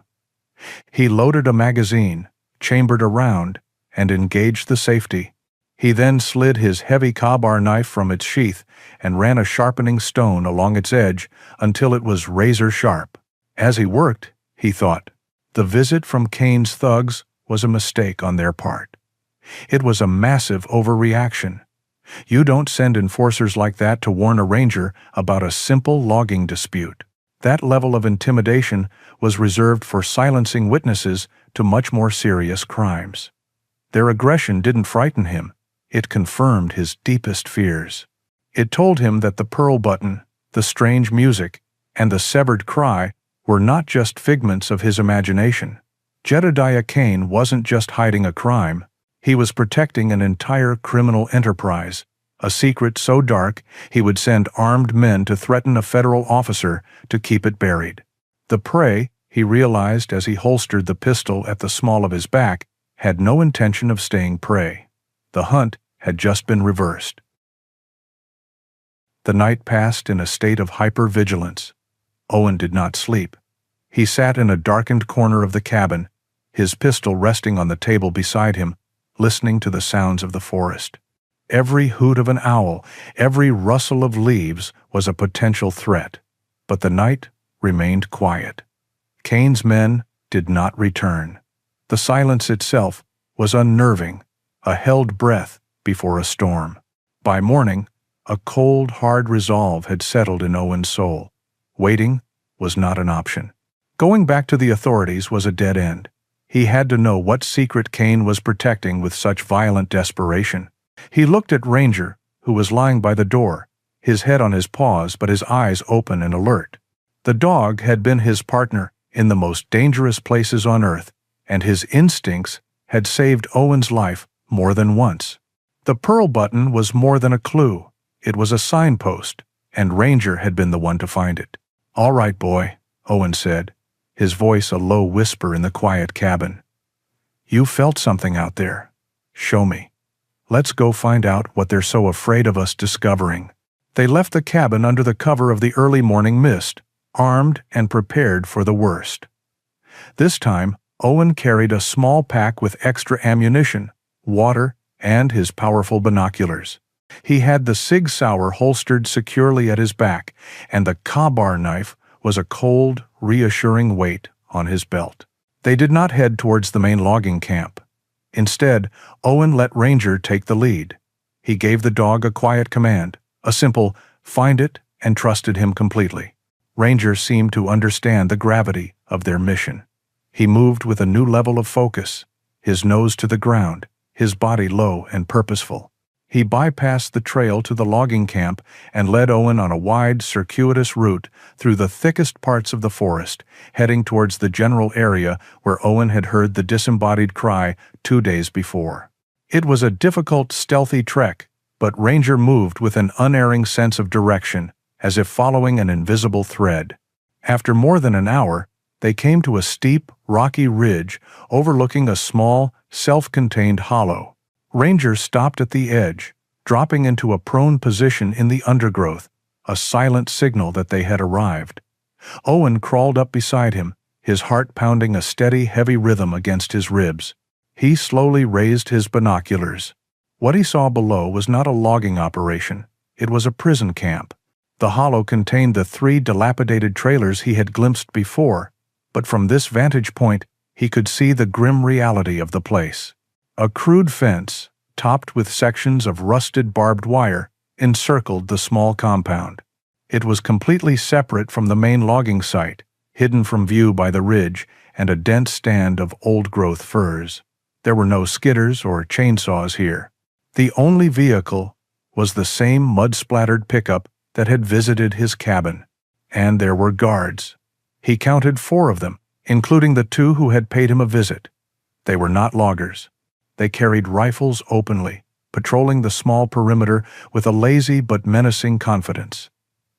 He loaded a magazine, chambered a round, and engaged the safety. He then slid his heavy Ka-Bar knife from its sheath and ran a sharpening stone along its edge until it was razor sharp. As he worked, he thought, the visit from Kane's thugs was a mistake on their part. It was a massive overreaction. You don't send enforcers like that to warn a ranger about a simple logging dispute. That level of intimidation was reserved for silencing witnesses to much more serious crimes. Their aggression didn't frighten him. It confirmed his deepest fears. It told him that the pearl button, the strange music, and the severed cry were not just figments of his imagination. Jedediah Kane wasn't just hiding a crime. He was protecting an entire criminal enterprise, a secret so dark he would send armed men to threaten a federal officer to keep it buried. The prey, he realized as he holstered the pistol at the small of his back, had no intention of staying prey. The hunt had just been reversed. The night passed in a state of hypervigilance. Owen did not sleep. He sat in a darkened corner of the cabin, his pistol resting on the table beside him, listening to the sounds of the forest. Every hoot of an owl, every rustle of leaves was a potential threat. But the night remained quiet. Kane's men did not return. The silence itself was unnerving, a held breath before a storm. By morning, a cold, hard resolve had settled in Owen's soul. Waiting was not an option. Going back to the authorities was a dead end. He had to know what secret Kane was protecting with such violent desperation. He looked at Ranger, who was lying by the door, his head on his paws but his eyes open and alert. The dog had been his partner in the most dangerous places on Earth, and his instincts had saved Owen's life more than once. The pearl button was more than a clue. It was a signpost, and Ranger had been the one to find it. "All right, boy," Owen said, his voice a low whisper in the quiet cabin. "You felt something out there. Show me. Let's go find out what they're so afraid of us discovering." They left the cabin under the cover of the early morning mist, armed and prepared for the worst. This time, Owen carried a small pack with extra ammunition, water, and his powerful binoculars. He had the Sig Sauer holstered securely at his back, and the Ka-Bar knife was a cold, reassuring weight on his belt. They did not head towards the main logging camp. Instead, Owen let Ranger take the lead. He gave the dog a quiet command, a simple, "Find it," and trusted him completely. Ranger seemed to understand the gravity of their mission. He moved with a new level of focus, his nose to the ground, his body low and purposeful. He bypassed the trail to the logging camp and led Owen on a wide, circuitous route through the thickest parts of the forest, heading towards the general area where Owen had heard the disembodied cry 2 days before. It was a difficult, stealthy trek, but Ranger moved with an unerring sense of direction, as if following an invisible thread. After more than an hour, they came to a steep, rocky ridge overlooking a small, self-contained hollow. Ranger stopped at the edge, dropping into a prone position in the undergrowth, a silent signal that they had arrived. Owen crawled up beside him, his heart pounding a steady, heavy rhythm against his ribs. He slowly raised his binoculars. What he saw below was not a logging operation. It was a prison camp. The hollow contained the 3 dilapidated trailers he had glimpsed before, but from this vantage point, he could see the grim reality of the place. A crude fence, topped with sections of rusted barbed wire, encircled the small compound. It was completely separate from the main logging site, hidden from view by the ridge and a dense stand of old-growth firs. There were no skidders or chainsaws here. The only vehicle was the same mud-splattered pickup that had visited his cabin. And there were guards. He counted 4 of them, including the 2 who had paid him a visit. They were not loggers. They carried rifles openly, patrolling the small perimeter with a lazy but menacing confidence.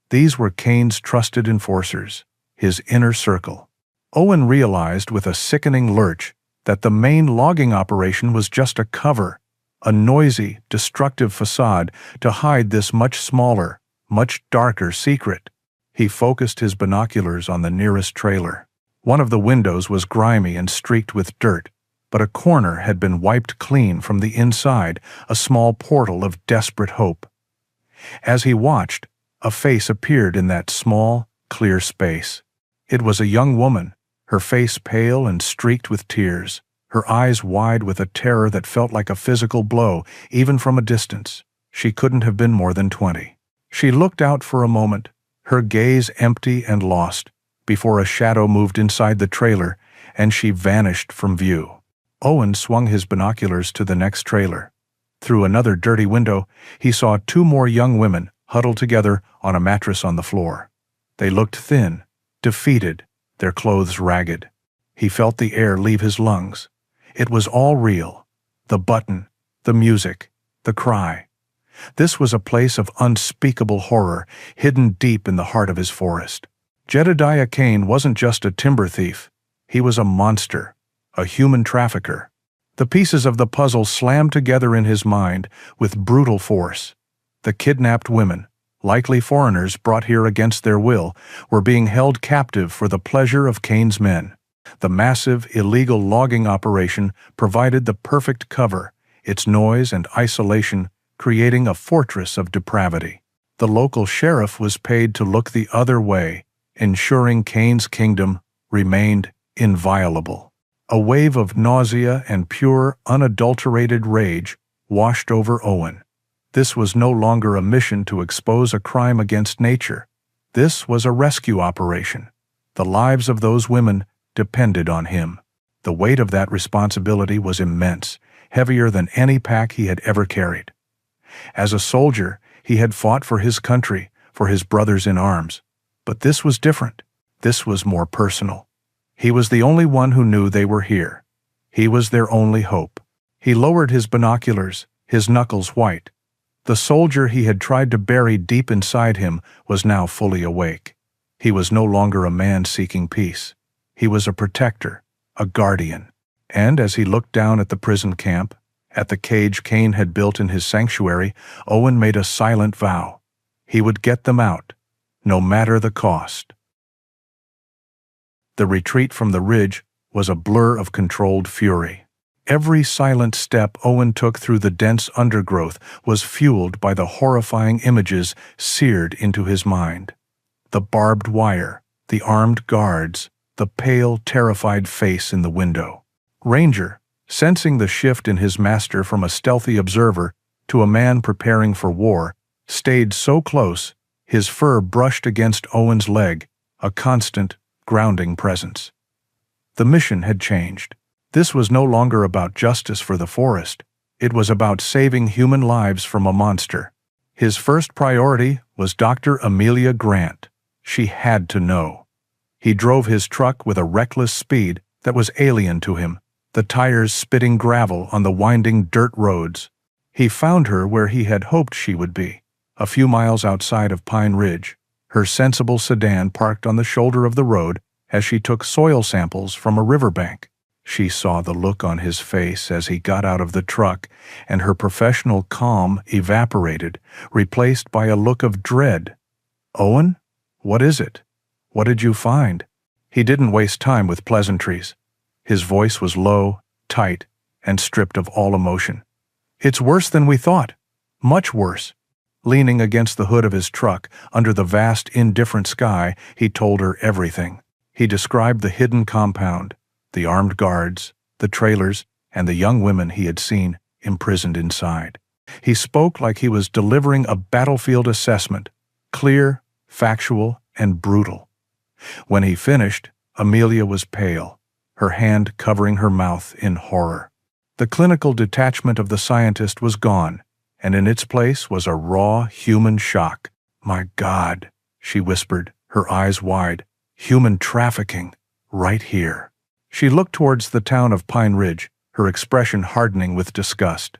These were Kane's trusted enforcers, his inner circle. Owen realized with a sickening lurch that the main logging operation was just a cover, a noisy, destructive facade to hide this much smaller, much darker secret. He focused his binoculars on the nearest trailer. One of the windows was grimy and streaked with dirt, but a corner had been wiped clean from the inside, a small portal of desperate hope. As he watched, a face appeared in that small, clear space. It was a young woman, her face pale and streaked with tears, her eyes wide with a terror that felt like a physical blow, even from a distance. She couldn't have been more than 20. She looked out for a moment, her gaze empty and lost, before a shadow moved inside the trailer, and she vanished from view. Owen swung his binoculars to the next trailer. Through another dirty window, he saw 2 more young women huddled together on a mattress on the floor. They looked thin, defeated, their clothes ragged. He felt the air leave his lungs. It was all real. The button, the music, the cry. This was a place of unspeakable horror, hidden deep in the heart of his forest. Jedediah Kane wasn't just a timber thief. He was a monster. A human trafficker. The pieces of the puzzle slammed together in his mind with brutal force. The kidnapped women, likely foreigners brought here against their will, were being held captive for the pleasure of Kane's men. The massive, illegal logging operation provided the perfect cover, its noise and isolation creating a fortress of depravity. The local sheriff was paid to look the other way, ensuring Cain's kingdom remained inviolable. A wave of nausea and pure, unadulterated rage washed over Owen. This was no longer a mission to expose a crime against nature. This was a rescue operation. The lives of those women depended on him. The weight of that responsibility was immense, heavier than any pack he had ever carried. As a soldier, he had fought for his country, for his brothers in arms. But this was different. This was more personal. He was the only one who knew they were here. He was their only hope. He lowered his binoculars, his knuckles white. The soldier he had tried to bury deep inside him was now fully awake. He was no longer a man seeking peace. He was a protector, a guardian. And as he looked down at the prison camp, at the cage Cain had built in his sanctuary, Owen made a silent vow. He would get them out, no matter the cost. The retreat from the ridge was a blur of controlled fury. Every silent step Owen took through the dense undergrowth was fueled by the horrifying images seared into his mind. The barbed wire, the armed guards, the pale, terrified face in the window. Ranger, sensing the shift in his master from a stealthy observer to a man preparing for war, stayed so close, his fur brushed against Owen's leg, a constant, grounding presence. The mission had changed. This was no longer about justice for the forest. It was about saving human lives from a monster. His first priority was Dr. Amelia Grant. She had to know. He drove his truck with a reckless speed that was alien to him, the tires spitting gravel on the winding dirt roads. He found her where he had hoped she would be, a few miles outside of Pine Ridge, her sensible sedan parked on the shoulder of the road as she took soil samples from a riverbank. She saw the look on his face as he got out of the truck, and her professional calm evaporated, replaced by a look of dread. "Owen? What is it? What did you find?" He didn't waste time with pleasantries. His voice was low, tight, and stripped of all emotion. "It's worse than we thought. Much worse." Leaning against the hood of his truck, under the vast, indifferent sky, he told her everything. He described the hidden compound, the armed guards, the trailers, and the young women he had seen imprisoned inside. He spoke like he was delivering a battlefield assessment, clear, factual, and brutal. When he finished, Amelia was pale, her hand covering her mouth in horror. The clinical detachment of the scientist was gone, and in its place was a raw human shock. "My God," she whispered, her eyes wide. "Human trafficking, right here." She looked towards the town of Pine Ridge, her expression hardening with disgust.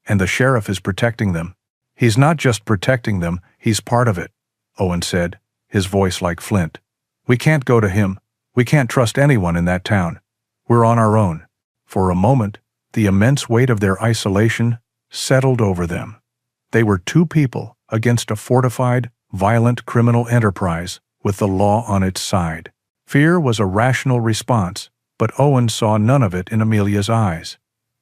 "And the sheriff is protecting them." "He's not just protecting them, he's part of it," Owen said, his voice like flint. "We can't go to him. We can't trust anyone in that town. We're on our own." For a moment, the immense weight of their isolation settled over them. They were two people against a fortified, violent criminal enterprise with the law on its side. Fear was a rational response, but Owen saw none of it in Amelia's eyes.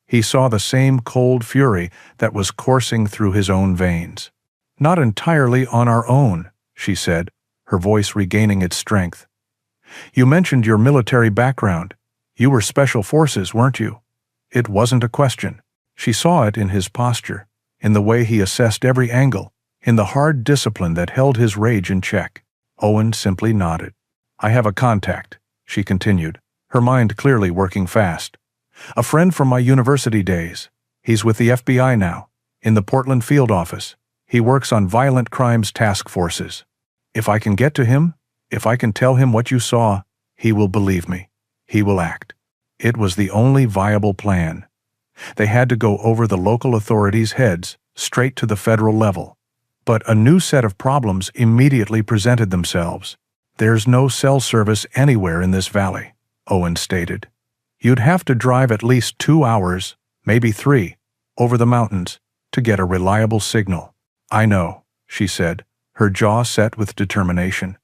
He saw the same cold fury that was coursing through his own veins. "Not entirely on our own," she said, her voice regaining its strength. "You mentioned your military background. You were special forces, weren't you?" It wasn't a question. She saw it in his posture, in the way he assessed every angle, in the hard discipline that held his rage in check. Owen simply nodded. "I have a contact," she continued, her mind clearly working fast. "A friend from my university days. He's with the FBI now, in the Portland field office. He works on violent crimes task forces. If I can get to him, if I can tell him what you saw, he will believe me. He will act." It was the only viable plan. They had to go over the local authorities' heads, straight to the federal level. But a new set of problems immediately presented themselves. "There's no cell service anywhere in this valley," Owen stated. "You'd have to drive at least 2 hours, maybe 3, over the mountains to get a reliable signal." "I know," she said, her jaw set with determination.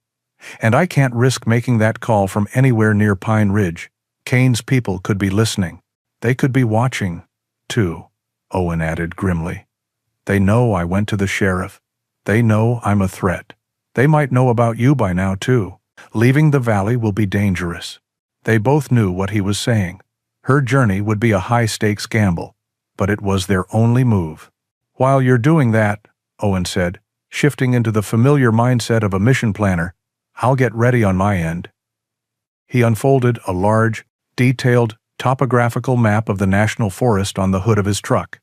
"And I can't risk making that call from anywhere near Pine Ridge. Cain's people could be listening. They could be watching, too." Owen added grimly. They know I went to the sheriff. They know I'm a threat. They might know about you by now, too. Leaving the valley will be dangerous. They both knew what he was saying. Her journey would be a high-stakes gamble, but it was their only move. While you're doing that, Owen said, shifting into the familiar mindset of a mission planner, I'll get ready on my end. He unfolded a large, detailed, topographical map of the national forest on the hood of his truck.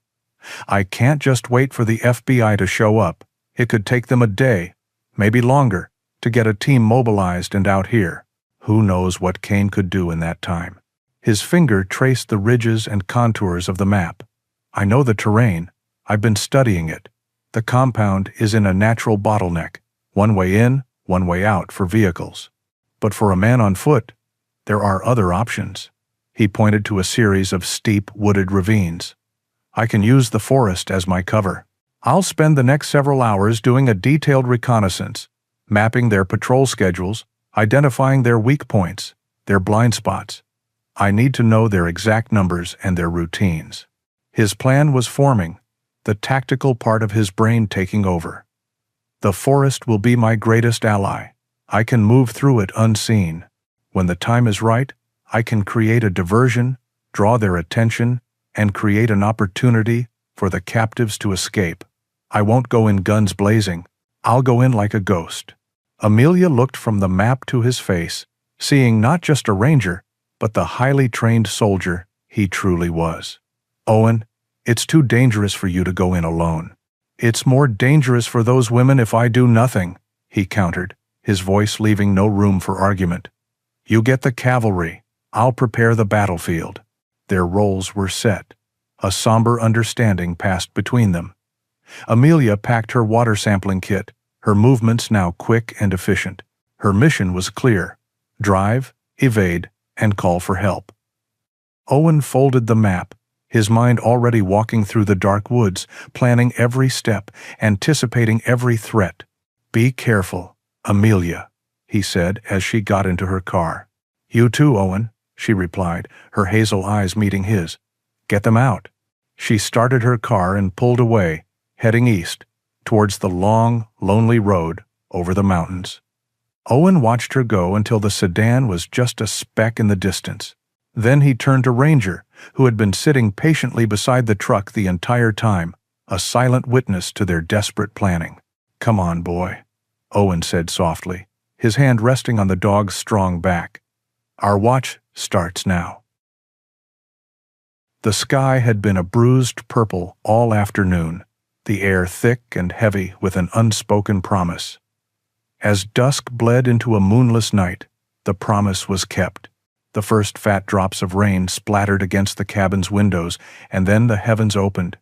I can't just wait for the FBI to show up. It could take them a day, maybe longer, to get a team mobilized and out here. Who knows what Kane could do in that time? His finger traced the ridges and contours of the map. I know the terrain. I've been studying it. The compound is in a natural bottleneck, one way in, one way out for vehicles. But for a man on foot, there are other options. He pointed to a series of steep, wooded ravines. I can use the forest as my cover. I'll spend the next several hours doing a detailed reconnaissance, mapping their patrol schedules, identifying their weak points, their blind spots. I need to know their exact numbers and their routines. His plan was forming, the tactical part of his brain taking over. The forest will be my greatest ally. I can move through it unseen. When the time is right, I can create a diversion, draw their attention, and create an opportunity for the captives to escape. I won't go in guns blazing. I'll go in like a ghost. Amelia looked from the map to his face, seeing not just a ranger, but the highly trained soldier he truly was. Owen, it's too dangerous for you to go in alone. It's more dangerous for those women if I do nothing, he countered, his voice leaving no room for argument. You get the cavalry. I'll prepare the battlefield. Their roles were set. A somber understanding passed between them. Amelia packed her water sampling kit, her movements now quick and efficient. Her mission was clear: drive, evade, and call for help. Owen folded the map, his mind already walking through the dark woods, planning every step, anticipating every threat. Be careful, Amelia, he said as she got into her car. You too, Owen, she replied, her hazel eyes meeting his. Get them out. She started her car and pulled away, heading east, towards the long, lonely road over the mountains. Owen watched her go until the sedan was just a speck in the distance. Then he turned to Ranger, who had been sitting patiently beside the truck the entire time, a silent witness to their desperate planning. Come on, boy, Owen said softly, his hand resting on the dog's strong back. Our watch starts now. The sky had been a bruised purple all afternoon, the air thick and heavy with an unspoken promise. As dusk bled into a moonless night, the promise was kept. The first fat drops of rain splattered against the cabin's windows, and then the heavens opened.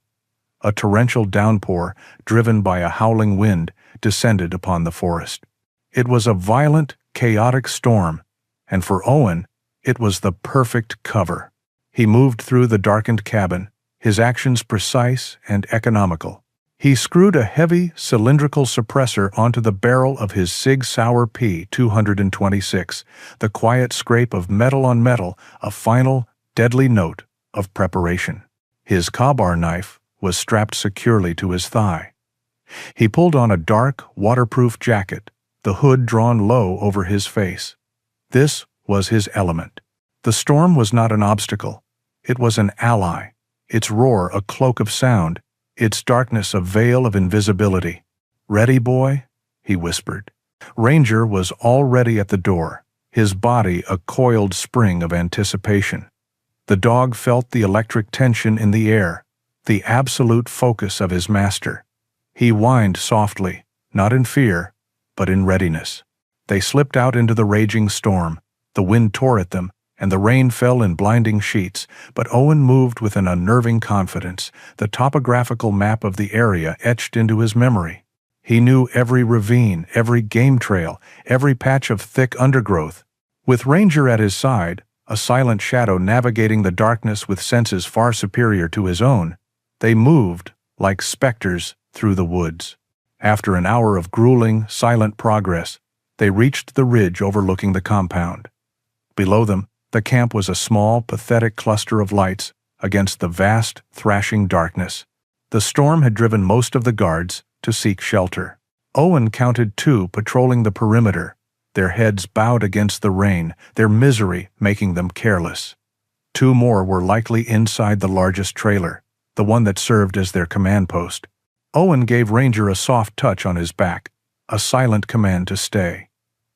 A torrential downpour, driven by a howling wind, descended upon the forest. It was a violent, chaotic storm, and for Owen, it was the perfect cover. He moved through the darkened cabin, his actions precise and economical. He screwed a heavy, cylindrical suppressor onto the barrel of his Sig Sauer P-226, the quiet scrape of metal on metal, a final, deadly note of preparation. His Ka-Bar knife was strapped securely to his thigh. He pulled on a dark, waterproof jacket, the hood drawn low over his face. This was his element. The storm was not an obstacle. It was an ally, its roar a cloak of sound, its darkness a veil of invisibility. Ready, boy? He whispered. Ranger was already at the door, his body a coiled spring of anticipation. The dog felt the electric tension in the air, the absolute focus of his master. He whined softly, not in fear, but in readiness. They slipped out into the raging storm. The wind tore at them, and the rain fell in blinding sheets, but Owen moved with an unnerving confidence, the topographical map of the area etched into his memory. He knew every ravine, every game trail, every patch of thick undergrowth. With Ranger at his side, a silent shadow navigating the darkness with senses far superior to his own, they moved, like specters, through the woods. After an hour of grueling, silent progress, they reached the ridge overlooking the compound. Below them, the camp was a small, pathetic cluster of lights, against the vast, thrashing darkness. The storm had driven most of the guards to seek shelter. Owen counted 2 patrolling the perimeter, their heads bowed against the rain, their misery making them careless. 2 more were likely inside the largest trailer, the one that served as their command post. Owen gave Ranger a soft touch on his back, a silent command to stay.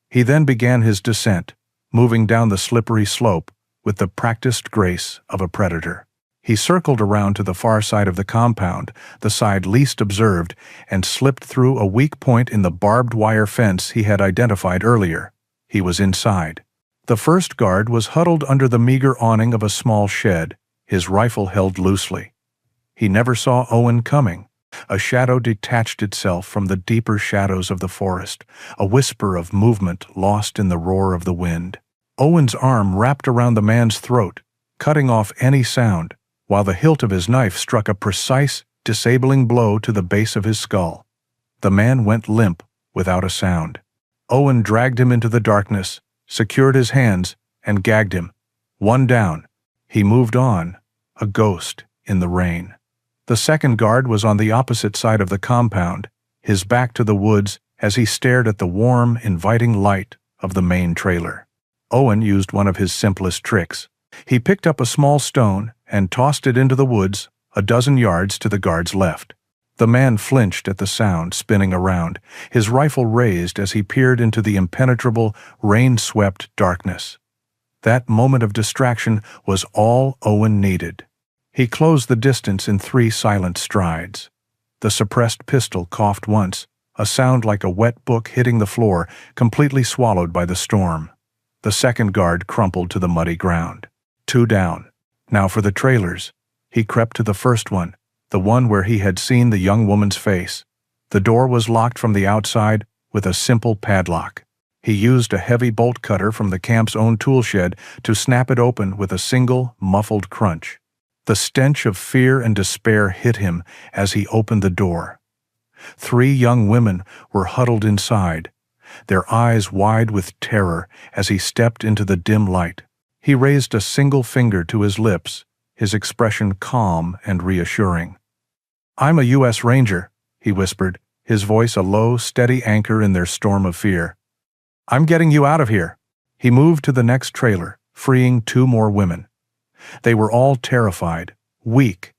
He then began his descent, moving down the slippery slope with the practiced grace of a predator. He circled around to the far side of the compound, the side least observed, and slipped through a weak point in the barbed wire fence he had identified earlier. He was inside. The first guard was huddled under the meager awning of a small shed, his rifle held loosely. He never saw Owen coming. A shadow detached itself from the deeper shadows of the forest, a whisper of movement lost in the roar of the wind. Owen's arm wrapped around the man's throat, cutting off any sound, while the hilt of his knife struck a precise, disabling blow to the base of his skull. The man went limp, without a sound. Owen dragged him into the darkness, secured his hands, and gagged him. 1 down. He moved on, a ghost in the rain. The second guard was on the opposite side of the compound, his back to the woods as he stared at the warm, inviting light of the main trailer. Owen used one of his simplest tricks. He picked up a small stone and tossed it into the woods a dozen yards to the guard's left. The man flinched at the sound spinning around, his rifle raised as he peered into the impenetrable, rain-swept darkness. That moment of distraction was all Owen needed. He closed the distance in 3 silent strides. The suppressed pistol coughed once, a sound like a wet book hitting the floor, completely swallowed by the storm. The second guard crumpled to the muddy ground. 2 down. Now for the trailers. He crept to the first one, the one where he had seen the young woman's face. The door was locked from the outside with a simple padlock. He used a heavy bolt cutter from the camp's own tool shed to snap it open with a single, muffled crunch. The stench of fear and despair hit him as he opened the door. 3 young women were huddled inside, their eyes wide with terror as he stepped into the dim light. He raised a single finger to his lips, his expression calm and reassuring. "I'm a U.S. Ranger," he whispered, his voice a low, steady anchor in their storm of fear. "I'm getting you out of here." He moved to the next trailer, freeing 2 more women. They were all terrified, weak,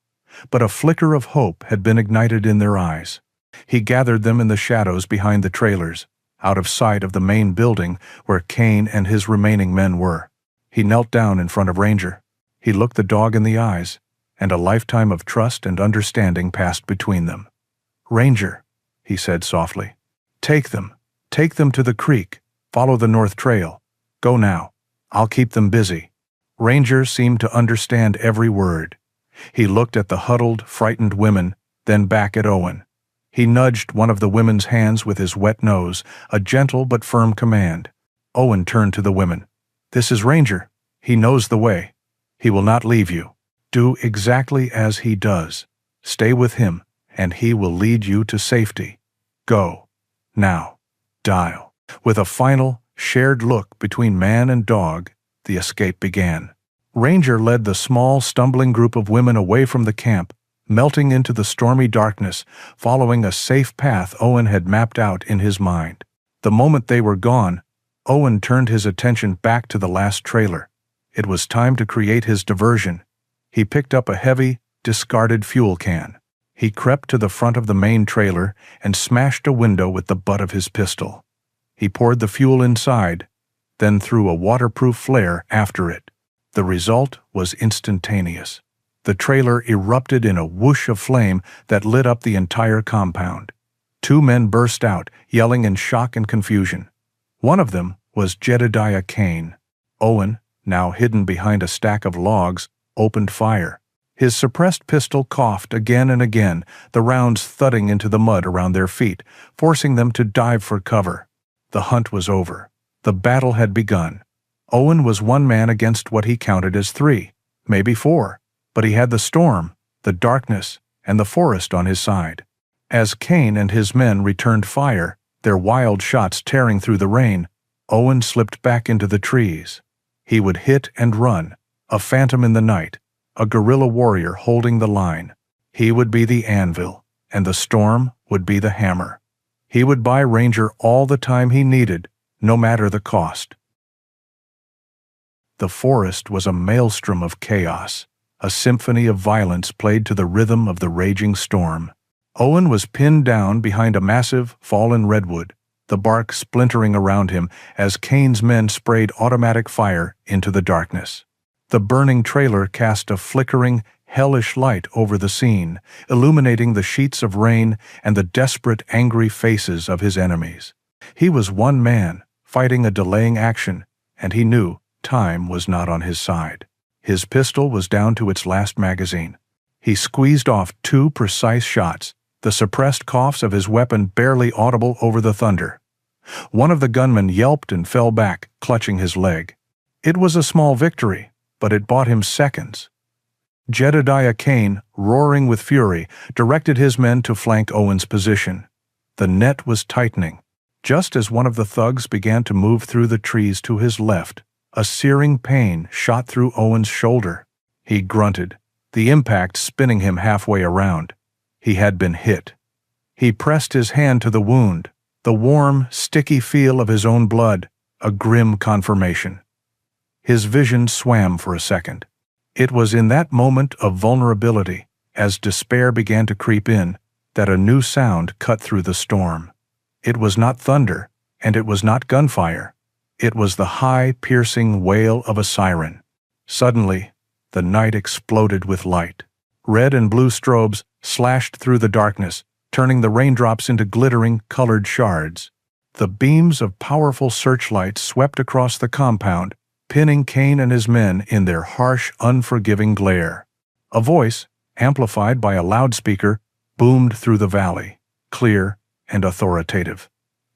but a flicker of hope had been ignited in their eyes. He gathered them in the shadows behind the trailers, out of sight of the main building where Kane and his remaining men were. He knelt down in front of Ranger. He looked the dog in the eyes, and a lifetime of trust and understanding passed between them. "Ranger," he said softly, Take them to the creek, follow the north trail. Go now, I'll keep them busy." Ranger seemed to understand every word. He looked at the huddled, frightened women, then back at Owen. He nudged one of the women's hands with his wet nose, a gentle but firm command. Owen turned to the women. "This is Ranger. He knows the way. He will not leave you. Do exactly as he does. Stay with him, and he will lead you to safety. Go. Now. Dial." With a final, shared look between man and dog, the escape began. Ranger led the small, stumbling group of women away from the camp, melting into the stormy darkness, following a safe path Owen had mapped out in his mind. The moment they were gone, Owen turned his attention back to the last trailer. It was time to create his diversion. He picked up a heavy, discarded fuel can. He crept to the front of the main trailer and smashed a window with the butt of his pistol. He poured the fuel inside, then threw a waterproof flare after it. The result was instantaneous. The trailer erupted in a whoosh of flame that lit up the entire compound. 2 men burst out, yelling in shock and confusion. One of them was Jedediah Kane. Owen, now hidden behind a stack of logs, opened fire. His suppressed pistol coughed again and again, the rounds thudding into the mud around their feet, forcing them to dive for cover. The hunt was over. The battle had begun. Owen was 1 man against what he counted as 3, maybe 4, but he had the storm, the darkness, and the forest on his side. As Kane and his men returned fire, their wild shots tearing through the rain, Owen slipped back into the trees. He would hit and run, a phantom in the night, a guerrilla warrior holding the line. He would be the anvil, and the storm would be the hammer. He would buy Ranger all the time he needed, no matter the cost. The forest was a maelstrom of chaos, a symphony of violence played to the rhythm of the raging storm. Owen was pinned down behind a massive, fallen redwood, the bark splintering around him as Kane's men sprayed automatic fire into the darkness. The burning trailer cast a flickering, hellish light over the scene, illuminating the sheets of rain and the desperate, angry faces of his enemies. He was one man, fighting a delaying action, and he knew time was not on his side. His pistol was down to its last magazine. He squeezed off 2 precise shots, the suppressed coughs of his weapon barely audible over the thunder. One of the gunmen yelped and fell back, clutching his leg. It was a small victory, but it bought him seconds. Jedediah Kane, roaring with fury, directed his men to flank Owen's position. The net was tightening. Just as one of the thugs began to move through the trees to his left, a searing pain shot through Owen's shoulder. He grunted, the impact spinning him halfway around. He had been hit. He pressed his hand to the wound, the warm, sticky feel of his own blood, a grim confirmation. His vision swam for a second. It was in that moment of vulnerability, as despair began to creep in, that a new sound cut through the storm. It was not thunder, and it was not gunfire. It was the high, piercing wail of a siren. Suddenly, the night exploded with light. Red and blue strobes slashed through the darkness, turning the raindrops into glittering, colored shards. The beams of powerful searchlights swept across the compound, pinning Kane and his men in their harsh, unforgiving glare. A voice, amplified by a loudspeaker, boomed through the valley, clear and authoritative.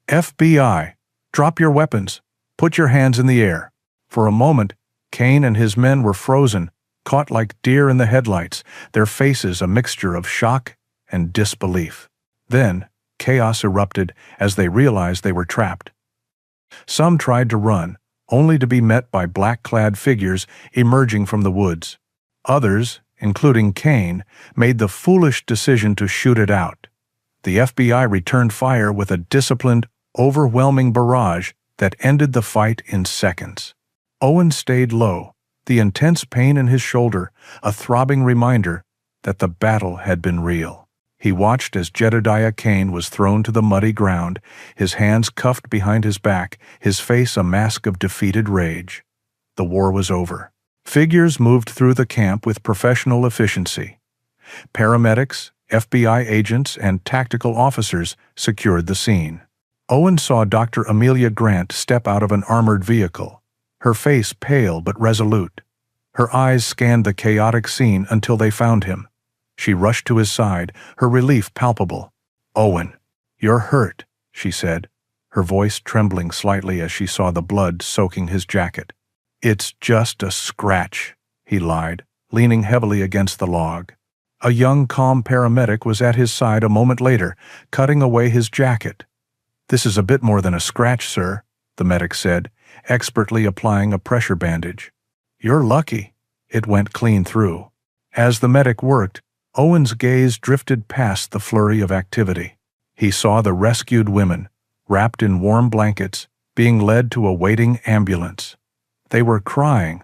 FBI, drop your weapons. Put your hands in the air. For a moment, Kane and his men were frozen, caught like deer in the headlights, their faces a mixture of shock and disbelief. Then, chaos erupted as they realized they were trapped. Some tried to run, only to be met by black-clad figures emerging from the woods. Others, including Kane, made the foolish decision to shoot it out. The FBI returned fire with a disciplined, overwhelming barrage that ended the fight in seconds. Owen stayed low, the intense pain in his shoulder a throbbing reminder that the battle had been real. He watched as Jedediah Kane was thrown to the muddy ground, his hands cuffed behind his back, his face a mask of defeated rage. The war was over. Figures moved through the camp with professional efficiency. Paramedics, FBI agents, and tactical officers secured the scene. Owen saw Dr. Amelia Grant step out of an armored vehicle, her face pale but resolute. Her eyes scanned the chaotic scene until they found him. She rushed to his side, her relief palpable. "Owen, you're hurt," she said, her voice trembling slightly as she saw the blood soaking his jacket. "It's just a scratch," he lied, leaning heavily against the log. A young, calm paramedic was at his side a moment later, cutting away his jacket. "This is a bit more than a scratch, sir," the medic said, expertly applying a pressure bandage. "You're lucky. It went clean through." As the medic worked, Owen's gaze drifted past the flurry of activity. He saw the rescued women, wrapped in warm blankets, being led to a waiting ambulance. They were crying,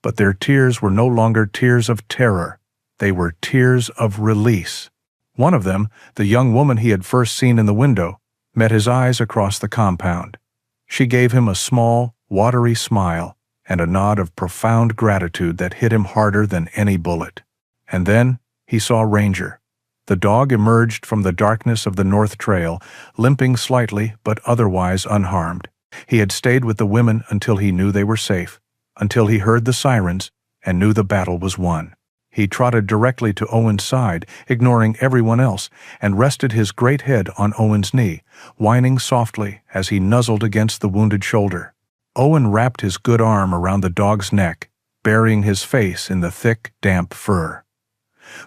but their tears were no longer tears of terror. They were tears of release. One of them, the young woman he had first seen in the window, met his eyes across the compound. She gave him a small, watery smile and a nod of profound gratitude that hit him harder than any bullet. And then he saw Ranger. The dog emerged from the darkness of the North Trail, limping slightly but otherwise unharmed. He had stayed with the women until he knew they were safe, until he heard the sirens and knew the battle was won. He trotted directly to Owen's side, ignoring everyone else, and rested his great head on Owen's knee, whining softly as he nuzzled against the wounded shoulder. Owen wrapped his good arm around the dog's neck, burying his face in the thick, damp fur.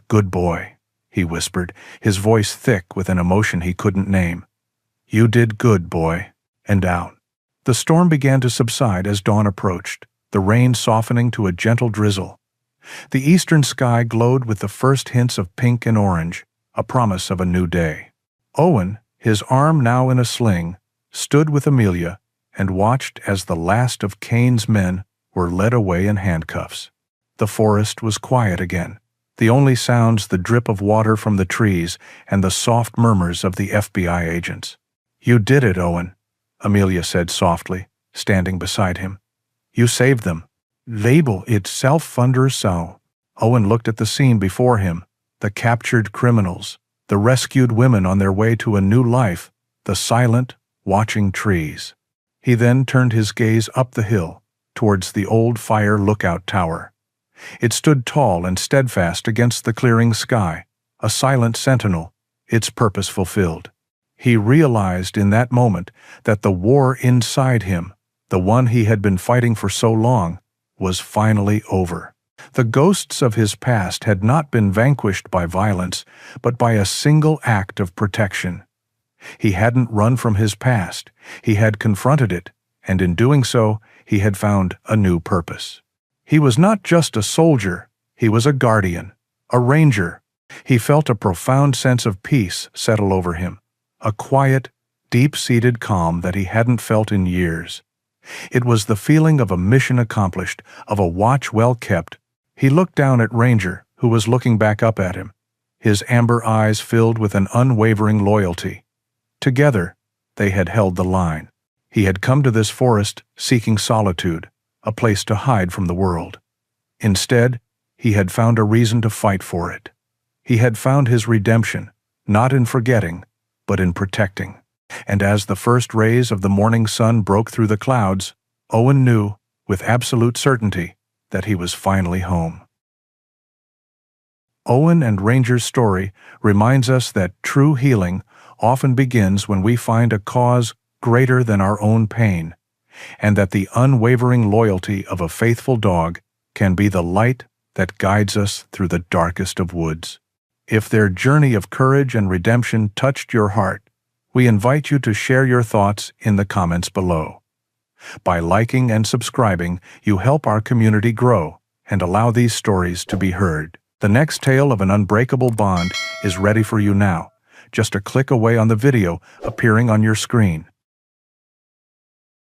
"Good boy," he whispered, his voice thick with an emotion he couldn't name. "You did good, boy." And out. The storm began to subside as dawn approached, the rain softening to a gentle drizzle. The eastern sky glowed with the first hints of pink and orange, a promise of a new day. Owen, his arm now in a sling, stood with Amelia and watched as the last of Cain's men were led away in handcuffs. The forest was quiet again, the only sounds the drip of water from the trees and the soft murmurs of the FBI agents. "You did it, Owen," Amelia said softly, standing beside him. "You saved them." "Label itself thunder so." Owen looked at the scene before him, the captured criminals, the rescued women on their way to a new life, the silent, watching trees. He then turned his gaze up the hill, towards the old fire lookout tower. It stood tall and steadfast against the clearing sky, a silent sentinel, its purpose fulfilled. He realized in that moment that the war inside him, the one he had been fighting for so long, was finally over. The ghosts of his past had not been vanquished by violence, but by a single act of protection. He hadn't run from his past, he had confronted it, and in doing so, he had found a new purpose. He was not just a soldier, he was a guardian, a ranger. He felt a profound sense of peace settle over him, a quiet, deep-seated calm that he hadn't felt in years. It was the feeling of a mission accomplished, of a watch well kept. He looked down at Ranger, who was looking back up at him, his amber eyes filled with an unwavering loyalty. Together, they had held the line. He had come to this forest seeking solitude, a place to hide from the world. Instead, he had found a reason to fight for it. He had found his redemption, not in forgetting, but in protecting. And as the first rays of the morning sun broke through the clouds, Owen knew, with absolute certainty, that he was finally home. Owen and Ranger's story reminds us that true healing often begins when we find a cause greater than our own pain, and that the unwavering loyalty of a faithful dog can be the light that guides us through the darkest of woods. If their journey of courage and redemption touched your heart, we invite you to share your thoughts in the comments below. By liking and subscribing, you help our community grow and allow these stories to be heard. The next tale of an unbreakable bond is ready for you now, just a click away on the video appearing on your screen.